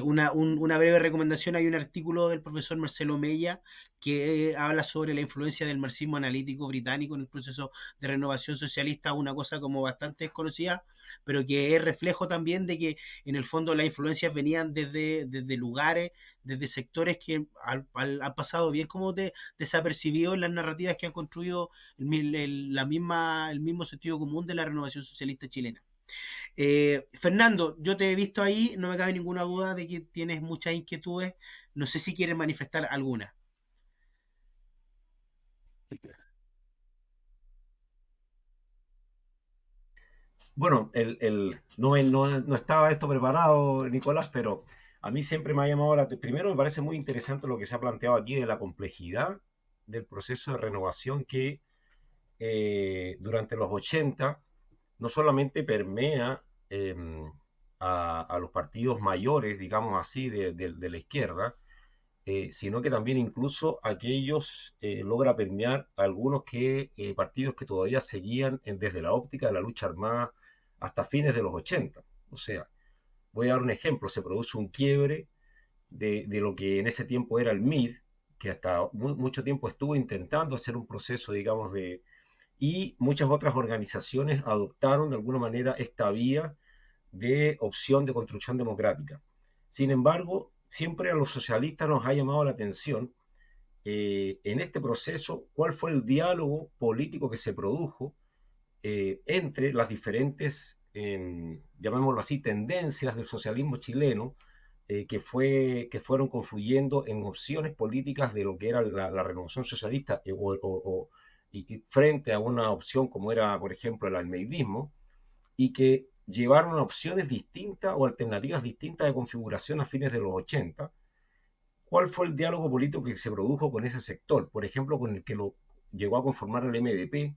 una breve recomendación. Hay un artículo del profesor Marcelo Mella que habla sobre la influencia del marxismo analítico británico en el proceso de renovación socialista, una cosa como bastante desconocida, pero que es reflejo también de que en el fondo las influencias venían desde lugares, desde sectores que han pasado bien como desapercibido en las narrativas que han construido el mismo sentido común de la renovación socialista chilena. Fernando, yo te he visto ahí, no me cabe ninguna duda de que tienes muchas inquietudes, no sé si quieres manifestar alguna. Bueno, no estaba esto preparado, Nicolás, pero a mí siempre me ha llamado la atención. Primero, me parece muy interesante lo que se ha planteado aquí de la complejidad del proceso de renovación que durante los 80 no solamente permea a los partidos mayores, digamos así, de la izquierda, sino que también incluso aquellos logra permear a algunos partidos que todavía seguían desde la óptica de la lucha armada hasta fines de los 80. O sea, voy a dar un ejemplo, se produce un quiebre de lo que en ese tiempo era el MIR, que hasta mucho tiempo estuvo intentando hacer un proceso, digamos, y muchas otras organizaciones adoptaron de alguna manera esta vía de opción de construcción democrática. Sin embargo, siempre a los socialistas nos ha llamado la atención en este proceso cuál fue el diálogo político que se produjo entre las diferentes, llamémoslo así, tendencias del socialismo chileno que fueron confluyendo en opciones políticas de lo que era la renovación socialista y frente a una opción como era, por ejemplo, el almeidismo, y que llevaron a opciones distintas o alternativas distintas de configuración a fines de los 80. ¿Cuál fue el diálogo político que se produjo con ese sector? Por ejemplo, con el que lo llegó a conformar el MDP,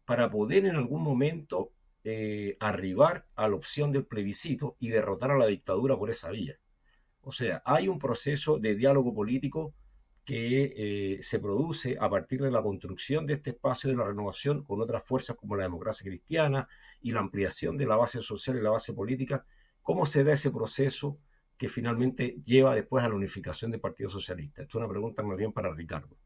para poder en algún momento arribar a la opción del plebiscito y derrotar a la dictadura por esa vía. O sea, hay un proceso de diálogo político que se produce a partir de la construcción de este espacio de la renovación con otras fuerzas como la democracia cristiana y la ampliación de la base social y la base política. ¿Cómo se da ese proceso que finalmente lleva después a la unificación del Partido Socialista? Esto es una pregunta más bien para Ricardo.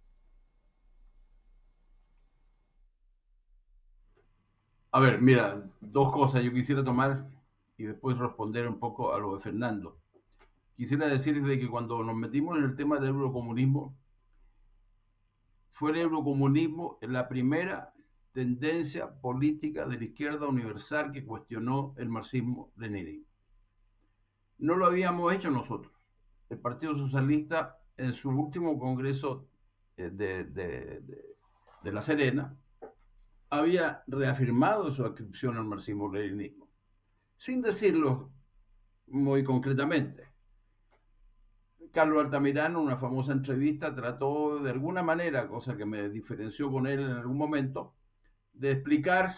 A ver, mira, dos cosas yo quisiera tomar y después responder un poco a lo de Fernando. Quisiera decir de que cuando nos metimos en el tema del eurocomunismo, fue el eurocomunismo la primera tendencia política de la izquierda universal que cuestionó el marxismo-leninismo. No lo habíamos hecho nosotros. El Partido Socialista, en su último congreso de La Serena, había reafirmado su adscripción al marxismo-leninismo, sin decirlo muy concretamente. Carlos Altamirano, en una famosa entrevista, trató de alguna manera, cosa que me diferenció con él en algún momento, de explicar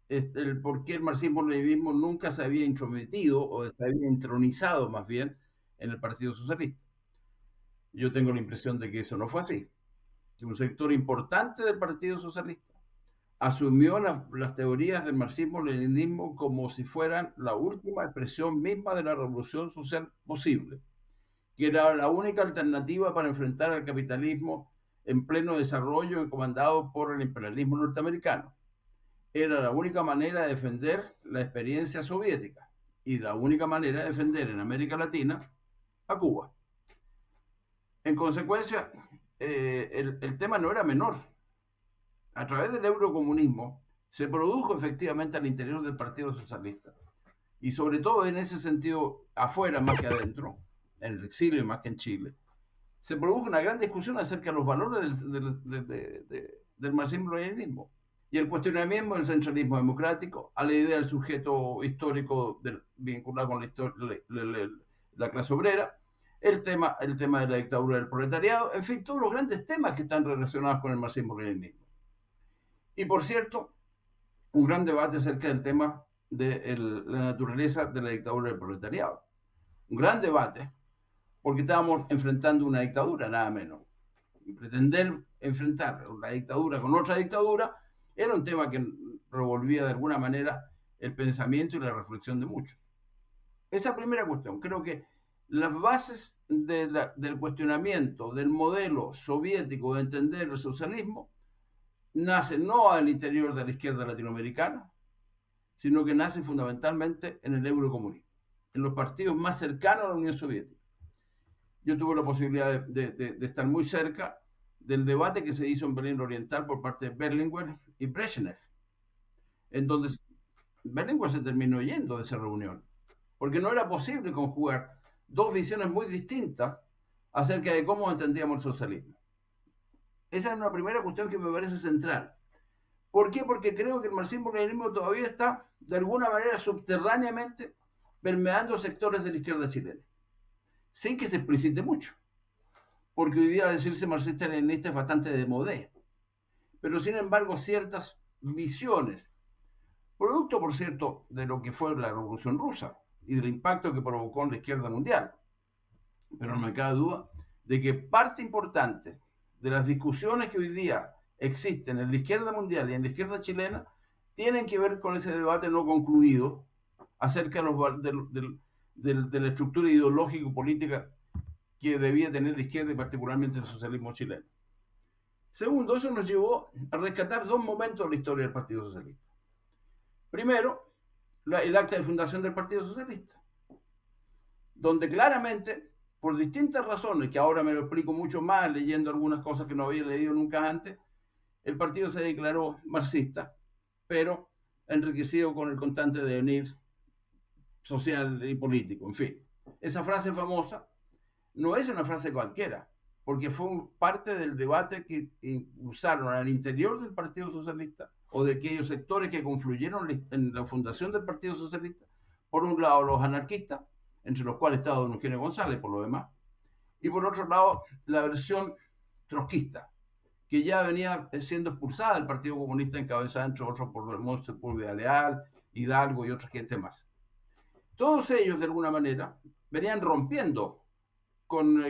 el por qué el marxismo-leninismo nunca se había intrometido o se había entronizado más bien en el Partido Socialista. Yo tengo la impresión de que eso no fue así. Que un sector importante del Partido Socialista asumió las teorías del marxismo-leninismo como si fueran la última expresión misma de la revolución social posible, que era la única alternativa para enfrentar al capitalismo en pleno desarrollo y comandado por el imperialismo norteamericano. Era la única manera de defender la experiencia soviética y la única manera de defender en América Latina a Cuba. En consecuencia, el tema no era menor. A través del eurocomunismo se produjo efectivamente al interior del Partido Socialista, y sobre todo en ese sentido, afuera más que adentro, en el exilio más que en Chile, se produjo una gran discusión acerca de los valores del marxismo-leninismo y el cuestionamiento del centralismo democrático, a la idea del sujeto histórico vinculado con la clase obrera, el tema de la dictadura del proletariado, en fin, todos los grandes temas que están relacionados con el marxismo-leninismo. Y por cierto, un gran debate acerca del tema de la naturaleza de la dictadura del proletariado. Un gran debate, porque estábamos enfrentando una dictadura, nada menos. Y pretender enfrentar la dictadura con otra dictadura era un tema que revolvía de alguna manera el pensamiento y la reflexión de muchos. Esa primera cuestión, creo que las bases del cuestionamiento del modelo soviético de entender el socialismo nace no al interior de la izquierda latinoamericana, sino que nace fundamentalmente en el eurocomunismo, en los partidos más cercanos a la Unión Soviética. Yo tuve la posibilidad de estar muy cerca del debate que se hizo en Berlín Oriental por parte de Berlinguer y Brezhnev, en donde Berlinguer se terminó yendo de esa reunión, porque no era posible conjugar dos visiones muy distintas acerca de cómo entendíamos el socialismo. Esa es una primera cuestión que me parece central. ¿Por qué? Porque creo que el marxismo-leninismo todavía está, de alguna manera, subterráneamente permeando sectores de la izquierda chilena, sin que se explicite mucho, porque hoy día decirse marxista-leninista es bastante de modé. Pero, sin embargo, ciertas visiones, producto, por cierto, de lo que fue la Revolución Rusa y del impacto que provocó en la izquierda mundial, pero no me cabe duda de que parte importante de las discusiones que hoy día existen en la izquierda mundial y en la izquierda chilena tienen que ver con ese debate no concluido acerca de la estructura ideológico-política que debía tener la izquierda y particularmente el socialismo chileno. Segundo, eso nos llevó a rescatar dos momentos de la historia del Partido Socialista. Primero, el acta de fundación del Partido Socialista, donde claramente, por distintas razones, que ahora me lo explico mucho más leyendo algunas cosas que no había leído nunca antes, el partido se declaró marxista, pero enriquecido con el constante devenir social y político, en fin. Esa frase famosa no es una frase cualquiera, porque fue parte del debate que usaron al interior del Partido Socialista o de aquellos sectores que confluyeron en la fundación del Partido Socialista. Por un lado, los anarquistas, entre los cuales estaba don Eugenio González, por lo demás, y por otro lado, la versión trotskista, que ya venía siendo expulsada del Partido Comunista, encabezada entre otros por Ramón Sepúlveda Leal, Hidalgo y otra gente más. Todos ellos, de alguna manera, venían rompiendo con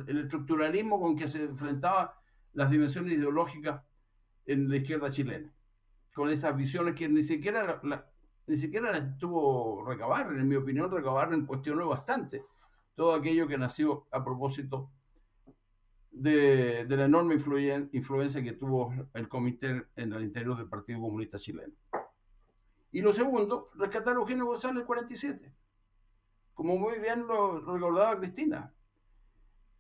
el estructuralismo con que se enfrentaban las dimensiones ideológicas en la izquierda chilena, con esas visiones que ni siquiera las tuvo Recabarren. En mi opinión, Recabarren cuestionó bastante todo aquello que nació a propósito de la enorme influencia que tuvo el comité en el interior del Partido Comunista Chileno. Y lo segundo, rescatar a Eugenio González el 47, como muy bien lo recordaba Cristina.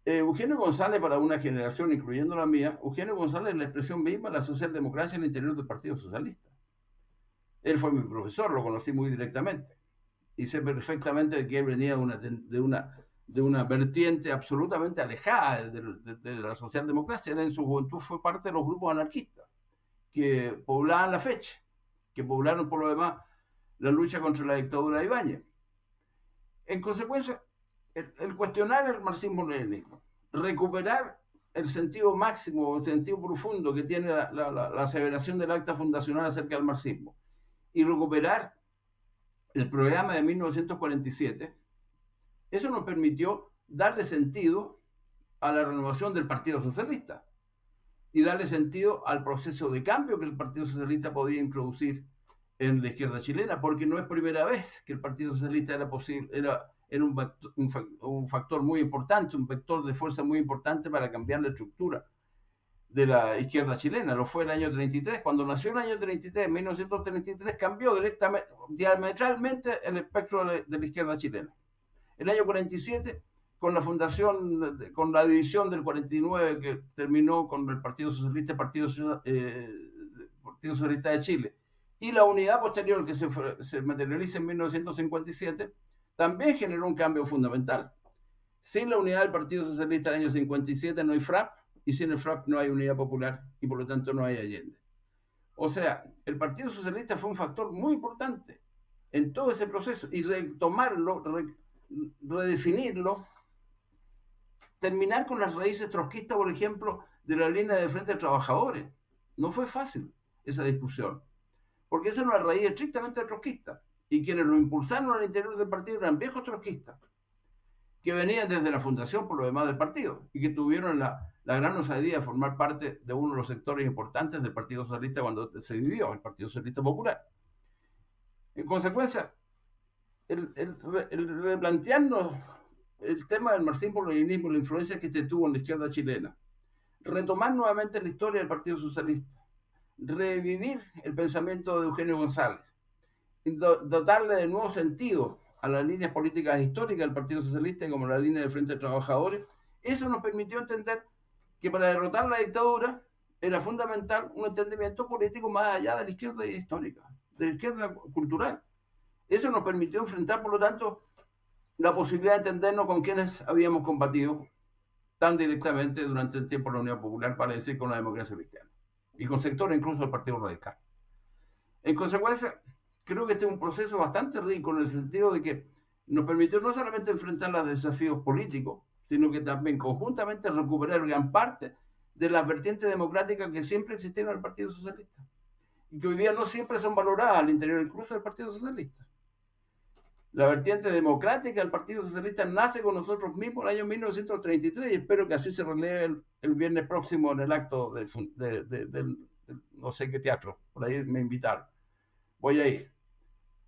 Eugenio González, para una generación, incluyendo la mía, Eugenio González es la expresión misma de la socialdemocracia en el interior del Partido Socialista. Él fue mi profesor, lo conocí muy directamente, y sé perfectamente que él venía de una vertiente absolutamente alejada de la socialdemocracia. Él en su juventud fue parte de los grupos anarquistas que poblaban la fecha, que poblaron por lo demás la lucha contra la dictadura de Ibáñez. En consecuencia, el cuestionar el marxismo-leninismo, recuperar el sentido máximo, el sentido profundo que tiene la aseveración del acta fundacional acerca del marxismo, y recuperar el programa de 1947, eso nos permitió darle sentido a la renovación del Partido Socialista. y darle sentido al proceso de cambio que el Partido Socialista podía introducir en la izquierda chilena, porque no es primera vez que el Partido Socialista era un factor muy importante, un vector de fuerza muy importante para cambiar la estructura de la izquierda chilena. Lo fue el año 33. Cuando nació el año 33, en 1933, cambió diametralmente el espectro de la izquierda chilena. El año 47, con la fundación, con la división del 49 que terminó con el Partido Socialista, Partido Socialista de Chile, y la unidad posterior que se materializa en 1957, también generó un cambio fundamental. Sin la unidad del Partido Socialista en el año 57 no hay FRAP, y sin el FRAP no hay unidad popular, y por lo tanto no hay Allende. O sea, el Partido Socialista fue un factor muy importante en todo ese proceso, y retomarlo, redefinirlo, terminar con las raíces trotskistas, por ejemplo, de la línea de Frente de Trabajadores. No fue fácil esa discusión, porque esa es una raíz estrictamente trotskista, y quienes lo impulsaron al interior del partido eran viejos trotskistas, que venían desde la fundación por lo demás del partido, y que tuvieron la gran osadía de formar parte de uno de los sectores importantes del Partido Socialista cuando se dividió, el Partido Socialista Popular. En consecuencia, el replantearnos el tema del marxismo-leninismo, la influencia que este tuvo en la izquierda chilena, retomar nuevamente la historia del Partido Socialista, revivir el pensamiento de Eugenio González, dotarle de nuevo sentido a las líneas políticas históricas del Partido Socialista, como la línea de Frente de Trabajadores, eso nos permitió entender que para derrotar la dictadura era fundamental un entendimiento político más allá de la izquierda histórica, de la izquierda cultural. Eso nos permitió enfrentar, por lo tanto, la posibilidad de entendernos con quienes habíamos combatido tan directamente durante el tiempo de la Unidad Popular, para decir con la democracia cristiana, y con sectores incluso del Partido Radical. En consecuencia, creo que este es un proceso bastante rico en el sentido de que nos permitió no solamente enfrentar los desafíos políticos, sino que también conjuntamente recuperar gran parte de las vertientes democráticas que siempre existieron en el Partido Socialista y que hoy día no siempre son valoradas al interior incluso del Partido Socialista. La vertiente democrática del Partido Socialista nace con nosotros mismos en el año 1933 y espero que así se releve el viernes próximo en el acto de no sé qué teatro, por ahí me invitaron. Voy a ir.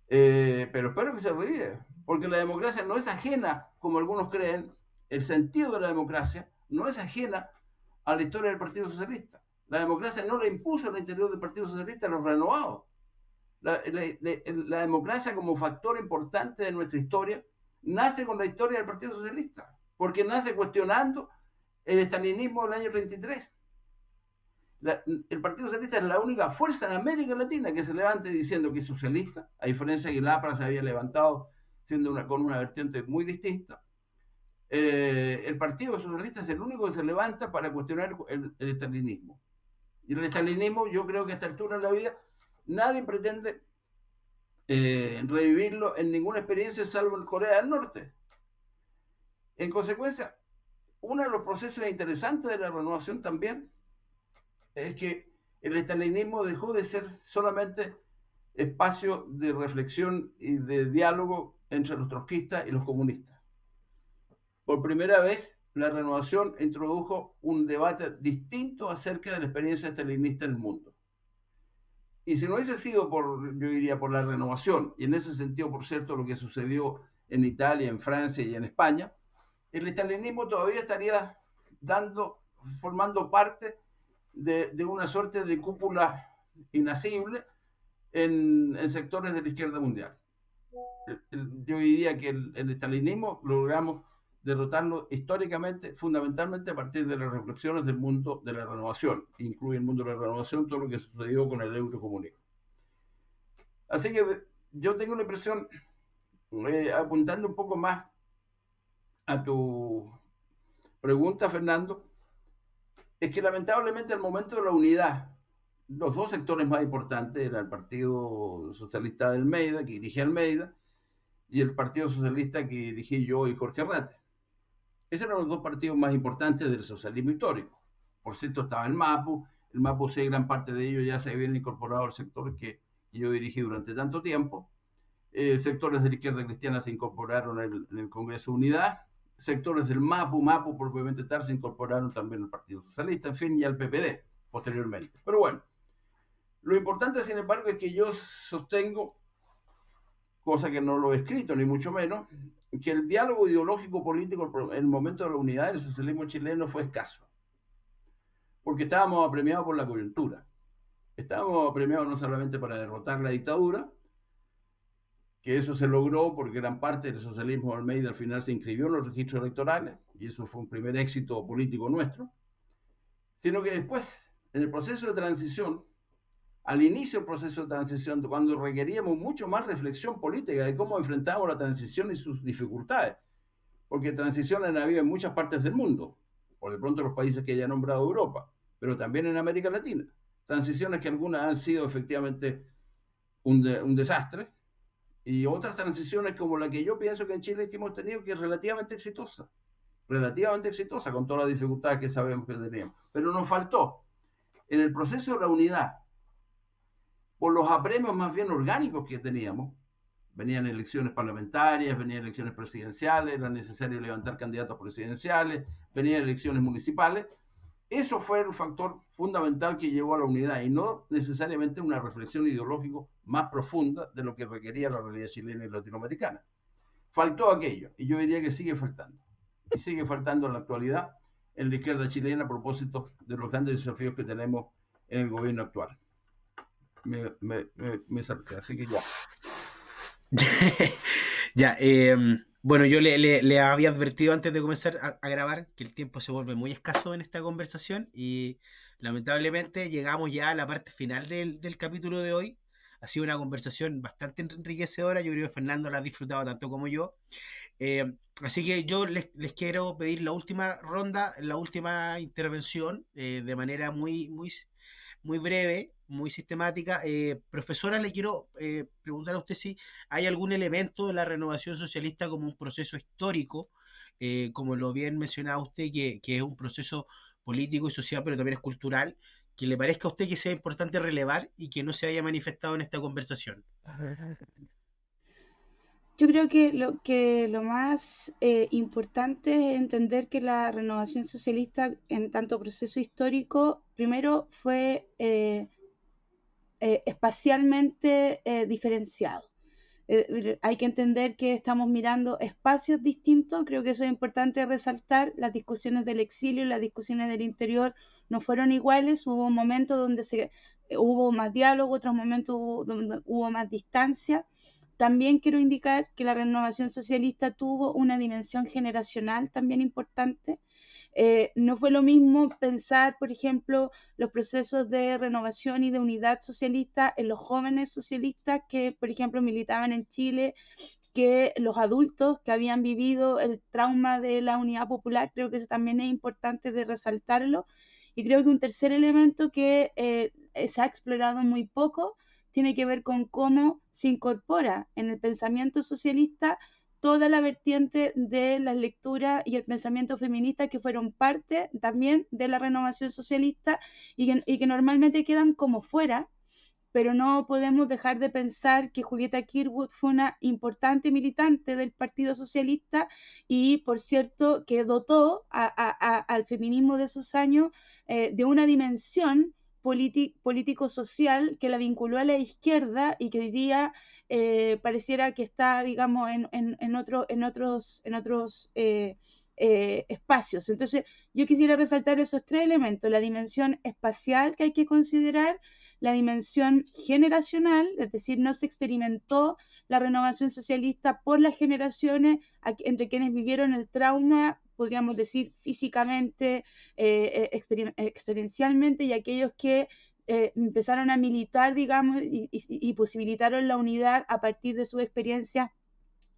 Pero espero que se revive, porque la democracia no es ajena, como algunos creen, el sentido de la democracia no es ajena a la historia del Partido Socialista. La democracia no la impuso al interior del Partido Socialista a los renovados. La democracia como factor importante de nuestra historia nace con la historia del Partido Socialista, porque nace cuestionando el estalinismo del año 33. El Partido Socialista es la única fuerza en América Latina que se levante diciendo que es socialista, a diferencia de que Lapra se había levantado con una vertiente muy distinta. El Partido Socialista es el único que se levanta para cuestionar el estalinismo. Y el estalinismo, yo creo que a esta altura de la vida nadie pretende revivirlo en ninguna experiencia salvo en Corea del Norte. En consecuencia, uno de los procesos interesantes de la renovación también es que el estalinismo dejó de ser solamente espacio de reflexión y de diálogo entre los trotskistas y los comunistas. Por primera vez, la renovación introdujo un debate distinto acerca de la experiencia estalinista en el mundo. Y si no hubiese sido yo diría, por la renovación, y en ese sentido, por cierto, lo que sucedió en Italia, en Francia y en España, el estalinismo todavía estaría formando parte de una suerte de cúpula inacible en sectores de la izquierda mundial. Yo diría que el estalinismo logramos derrotarlo históricamente, fundamentalmente a partir de las reflexiones del mundo de la renovación, incluye el mundo de la renovación, todo lo que sucedió con el eurocomunismo. Así que yo tengo la impresión, apuntando un poco más a tu pregunta, Fernando, es que lamentablemente al momento de la unidad, los dos sectores más importantes eran el Partido Socialista de Almeida, que dirigía Almeida, y el Partido Socialista que dirigí yo y Jorge Arrate. Esos eran los dos partidos más importantes del socialismo histórico. Por cierto, estaba el MAPU, gran parte de ellos ya se habían incorporado al sector que yo dirigí durante tanto tiempo. Sectores de la izquierda cristiana se incorporaron en el Congreso de Unidad. Sectores del MAPU propiamente tal, se incorporaron también al Partido Socialista, en fin, y al PPD. posteriormente. Pero bueno, lo importante, sin embargo, es que yo sostengo, cosa que no lo he escrito, ni mucho menos, que el diálogo ideológico político en el momento de la unidad del socialismo chileno fue escaso, porque estábamos apremiados por la coyuntura. Estábamos apremiados no solamente para derrotar la dictadura, que eso se logró porque gran parte del socialismo de Almeida al final se inscribió en los registros electorales, y eso fue un primer éxito político nuestro, sino que después, en el proceso de transición, al inicio del proceso de transición, cuando requeríamos mucho más reflexión política de cómo enfrentamos la transición y sus dificultades, porque transiciones han habido en muchas partes del mundo, por de pronto los países que ya he nombrado Europa, pero también en América Latina. Transiciones que algunas han sido efectivamente un desastre, y otras transiciones como la que yo pienso que en Chile que hemos tenido, que es relativamente exitosa, con todas las dificultades que sabemos que teníamos. Pero nos faltó, en el proceso de la unidad, por los apremios más bien orgánicos que teníamos, venían elecciones parlamentarias, venían elecciones presidenciales, era necesario levantar candidatos presidenciales, venían elecciones municipales. Eso fue el factor fundamental que llevó a la unidad y no necesariamente una reflexión ideológica más profunda de lo que requería la realidad chilena y latinoamericana. Faltó aquello, y yo diría que sigue faltando. Y sigue faltando en la actualidad en la izquierda chilena a propósito de los grandes desafíos que tenemos en el gobierno actual. Me salté, así que ya. Ya, bueno, yo le había advertido antes de comenzar a grabar que el tiempo se vuelve muy escaso en esta conversación y lamentablemente llegamos ya a la parte final del capítulo de hoy. Ha sido una conversación bastante enriquecedora, yo creo que Fernando la ha disfrutado tanto como yo. Así que yo les quiero pedir la última ronda, la última intervención, de manera muy breve, muy sistemática. Profesora, le quiero preguntar a usted si hay algún elemento de la renovación socialista como un proceso histórico, como lo bien mencionaba usted, que es un proceso político y social, pero también es cultural, que le parezca a usted que sea importante relevar y que no se haya manifestado en esta conversación. Yo creo que lo más importante es entender que la renovación socialista en tanto proceso histórico, primero fue espacialmente diferenciado. Hay que entender que estamos mirando espacios distintos, creo que eso es importante resaltar. Las discusiones del exilio y las discusiones del interior no fueron iguales, hubo momentos donde hubo más diálogo, otros momentos donde hubo más distancia. También quiero indicar que la renovación socialista tuvo una dimensión generacional también importante. No fue lo mismo pensar, por ejemplo, los procesos de renovación y de unidad socialista en los jóvenes socialistas que, por ejemplo, militaban en Chile, que los adultos que habían vivido el trauma de la unidad popular. Creo que eso también es importante de resaltarlo. Y creo que un tercer elemento que se ha explorado muy poco tiene que ver con cómo se incorpora en el pensamiento socialista toda la vertiente de las lecturas y el pensamiento feminista que fueron parte también de la renovación socialista y que normalmente quedan como fuera, pero no podemos dejar de pensar que Julieta Kirkwood fue una importante militante del Partido Socialista y, por cierto, que dotó al feminismo de esos años de una dimensión político-social que la vinculó a la izquierda y que hoy día pareciera que está, digamos, en otros espacios. Entonces, yo quisiera resaltar esos tres elementos: la dimensión espacial que hay que considerar, la dimensión generacional, es decir, no se experimentó la renovación socialista por las generaciones entre quienes vivieron el trauma, podríamos decir físicamente, experiencialmente, y aquellos que empezaron a militar, digamos, y posibilitaron la unidad a partir de sus experiencias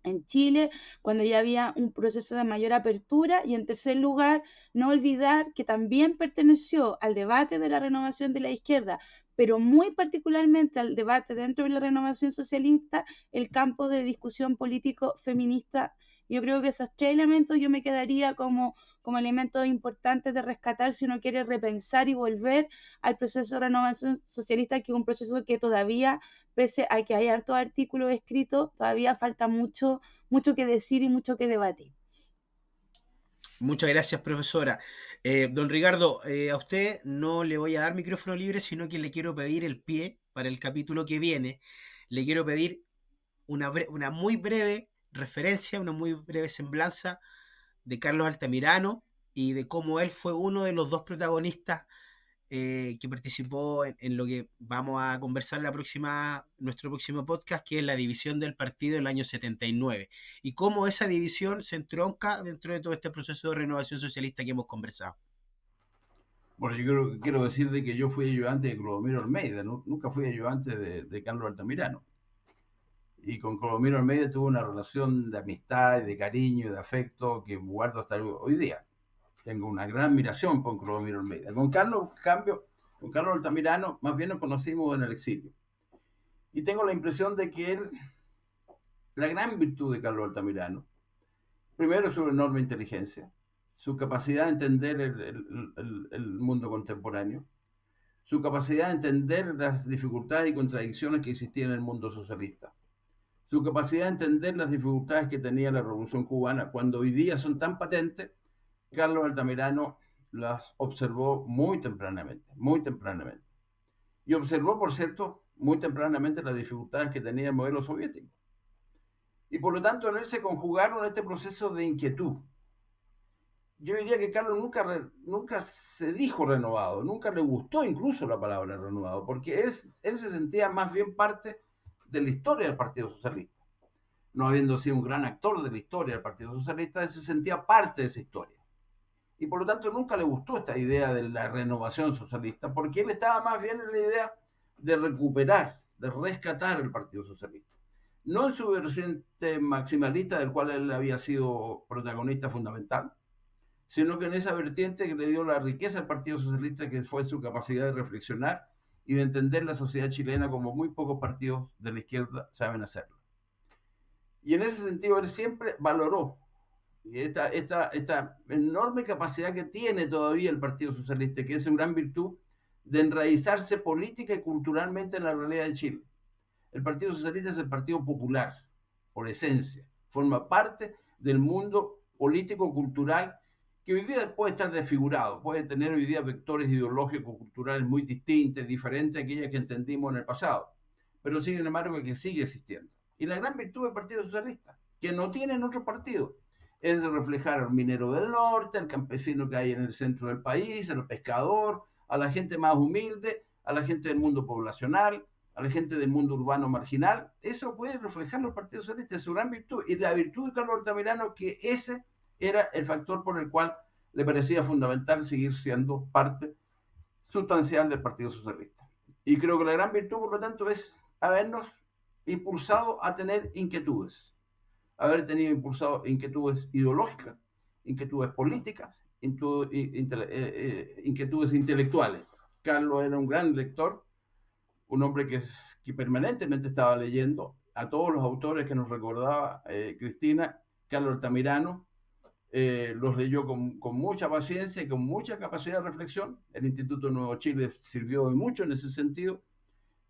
en Chile, cuando ya había un proceso de mayor apertura. Y en tercer lugar, no olvidar que también perteneció al debate de la renovación de la izquierda, pero muy particularmente al debate dentro de la renovación socialista, el campo de discusión político feminista. Yo creo que esos tres elementos yo me quedaría como elementos importantes de rescatar si uno quiere repensar y volver al proceso de renovación socialista, que es un proceso que todavía, pese a que hay hartos artículos escritos, todavía falta mucho que decir y mucho que debatir. Muchas gracias, profesora. Don Ricardo, a usted no le voy a dar micrófono libre, sino que le quiero pedir el pie para el capítulo que viene. Le quiero pedir una muy breve referencia, una muy breve semblanza de Carlos Altamirano y de cómo él fue uno de los dos protagonistas que participó en lo que vamos a conversar nuestro próximo podcast, que es la división del partido del año 79, y cómo esa división se entronca dentro de todo este proceso de renovación socialista que hemos conversado. Bueno, yo quiero decir de que yo fui ayudante de Clodomiro Almeida, nunca fui ayudante de Carlos Altamirano. Y con Clodomiro Almeida tuve una relación de amistad, de cariño y de afecto que guardo hasta hoy día. Tengo una gran admiración por Clodomiro Almeida. Con Carlos Altamirano, más bien nos conocimos en el exilio. Y tengo la impresión de que la gran virtud de Carlos Altamirano, primero su enorme inteligencia, su capacidad de entender el mundo contemporáneo, su capacidad de entender las dificultades y contradicciones que existían en el mundo socialista, su capacidad de entender las dificultades que tenía la Revolución Cubana, cuando hoy día son tan patentes. Carlos Altamirano las observó muy tempranamente. Y observó, por cierto, muy tempranamente las dificultades que tenía el modelo soviético. Y por lo tanto, en él se conjugaron este proceso de inquietud. Yo diría que Carlos nunca se dijo renovado, nunca le gustó incluso la palabra renovado, porque él se sentía más bien parte de la historia del Partido Socialista. No habiendo sido un gran actor de la historia del Partido Socialista, él se sentía parte de esa historia. Y por lo tanto nunca le gustó esta idea de la renovación socialista, porque él estaba más bien en la idea de recuperar, de rescatar el Partido Socialista. No en su vertiente maximalista, del cual él había sido protagonista fundamental, sino que en esa vertiente que le dio la riqueza al Partido Socialista, que fue su capacidad de reflexionar y de entender la sociedad chilena como muy pocos partidos de la izquierda saben hacerlo. Y en ese sentido él siempre valoró esta enorme capacidad que tiene todavía el Partido Socialista, que es su gran virtud de enraizarse política y culturalmente en la realidad de Chile. El Partido Socialista es el partido popular, por esencia. Forma parte del mundo político-cultural que hoy día puede estar desfigurado, puede tener hoy día vectores ideológicos, culturales muy distintos, diferentes a aquellas que entendimos en el pasado, pero sin embargo que sigue existiendo. Y la gran virtud del Partido Socialista, que no tienen otros partidos, es reflejar al minero del norte, al campesino que hay en el centro del país, al pescador, a la gente más humilde, a la gente del mundo poblacional, a la gente del mundo urbano marginal. Eso puede reflejar los partidos socialistas, es su gran virtud. Y la virtud de Carlos Altamirano, que ese era el factor por el cual le parecía fundamental seguir siendo parte sustancial del Partido Socialista. Y creo que la gran virtud, por lo tanto, es habernos impulsado a tener inquietudes, haber tenido impulsado inquietudes ideológicas, inquietudes políticas, inquietudes intelectuales. Carlos era un gran lector, un hombre que permanentemente estaba leyendo a todos los autores que nos recordaba Cristina. Carlos Altamirano los leyó con mucha paciencia y con mucha capacidad de reflexión. El Instituto Nuevo Chile sirvió mucho en ese sentido.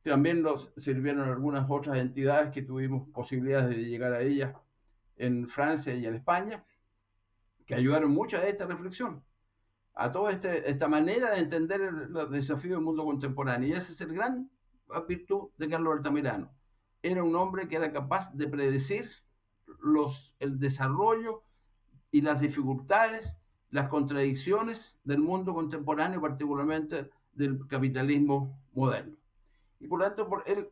También nos sirvieron algunas otras entidades que tuvimos posibilidades de llegar a ellas en Francia y en España, que ayudaron mucho a esta reflexión, a toda esta manera de entender los desafíos del mundo contemporáneo. Y esa es el gran virtud de Carlos Altamirano. Era un hombre que era capaz de predecir el desarrollo y las dificultades, las contradicciones del mundo contemporáneo, particularmente del capitalismo moderno. Y por lo tanto,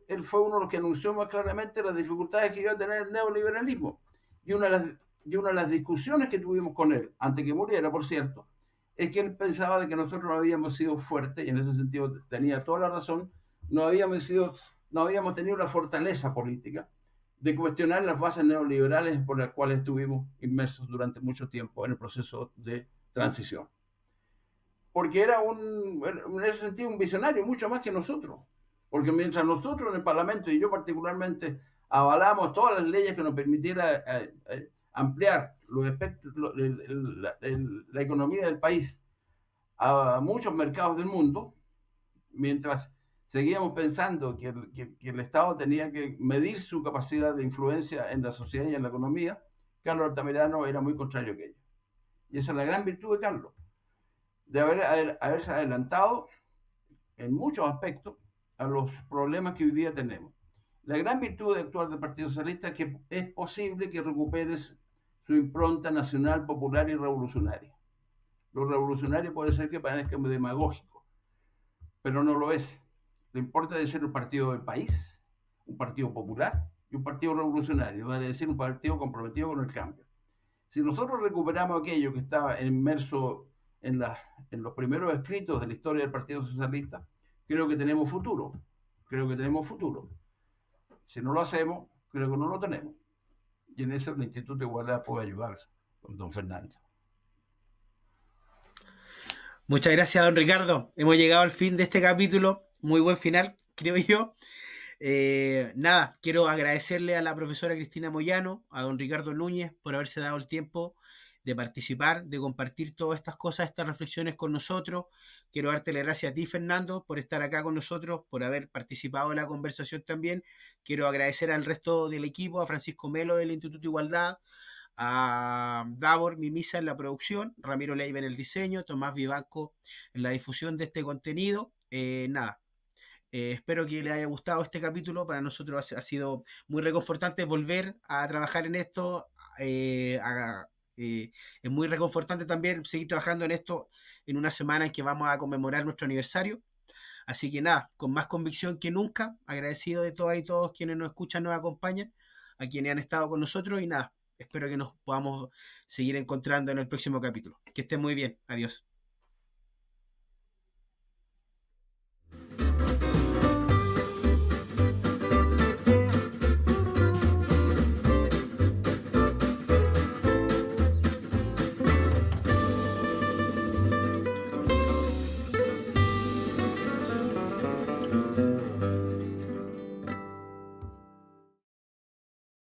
él fue uno de los que anunció más claramente las dificultades que iba a tener el neoliberalismo. Y una de las discusiones que tuvimos con él, antes que muriera, por cierto, es que él pensaba de que nosotros no habíamos sido fuertes, y en ese sentido tenía toda la razón, no habíamos tenido la fortaleza política de cuestionar las bases neoliberales por las cuales estuvimos inmersos durante mucho tiempo en el proceso de transición. Porque era en ese sentido un visionario, mucho más que nosotros. Porque mientras nosotros en el Parlamento, y yo particularmente, avalamos todas las leyes que nos permitiera ampliar la economía del país a muchos mercados del mundo, mientras seguíamos pensando que el Estado tenía que medir su capacidad de influencia en la sociedad y en la economía, Carlos Altamirano era muy contrario a aquello. Y esa es la gran virtud de Carlos. de haberse adelantado en muchos aspectos a los problemas que hoy día tenemos. La gran virtud de actuar del Partido Socialista es que es posible que recuperes su impronta nacional, popular y revolucionaria. Lo revolucionario puede ser que parezca demagógico, pero no lo es. Lo importante es ser un partido del país, un partido popular y un partido revolucionario, vale decir, un partido comprometido con el cambio. Si nosotros recuperamos aquello que estaba inmerso en los primeros escritos de la historia del Partido Socialista, creo que tenemos futuro. Creo que tenemos futuro. Si no lo hacemos, creo que no lo tenemos. Y en eso el Instituto de Igualdad puede ayudar con don Fernando. Muchas gracias, don Ricardo. Hemos llegado al fin de este capítulo. Muy buen final, creo yo. Nada, quiero agradecerle a la profesora Cristina Moyano, a don Ricardo Núñez, por haberse dado el tiempo de participar, de compartir todas estas cosas, estas reflexiones con nosotros. Quiero darte las gracias a ti, Fernando, por estar acá con nosotros, por haber participado en la conversación también. Quiero agradecer al resto del equipo, a Francisco Melo del Instituto de Igualdad, a Davor Mimisa en la producción, Ramiro Leiva en el diseño, Tomás Vivanco en la difusión de este contenido. Nada, espero que les haya gustado este capítulo. Para nosotros ha sido muy reconfortante volver a trabajar en esto. Es muy reconfortante también seguir trabajando en esto en una semana en que vamos a conmemorar nuestro aniversario. Así que nada, con más convicción que nunca, agradecido de todas y todos quienes nos escuchan, nos acompañan, a quienes han estado con nosotros y nada, espero que nos podamos seguir encontrando en el próximo capítulo. Que estén muy bien. Adiós.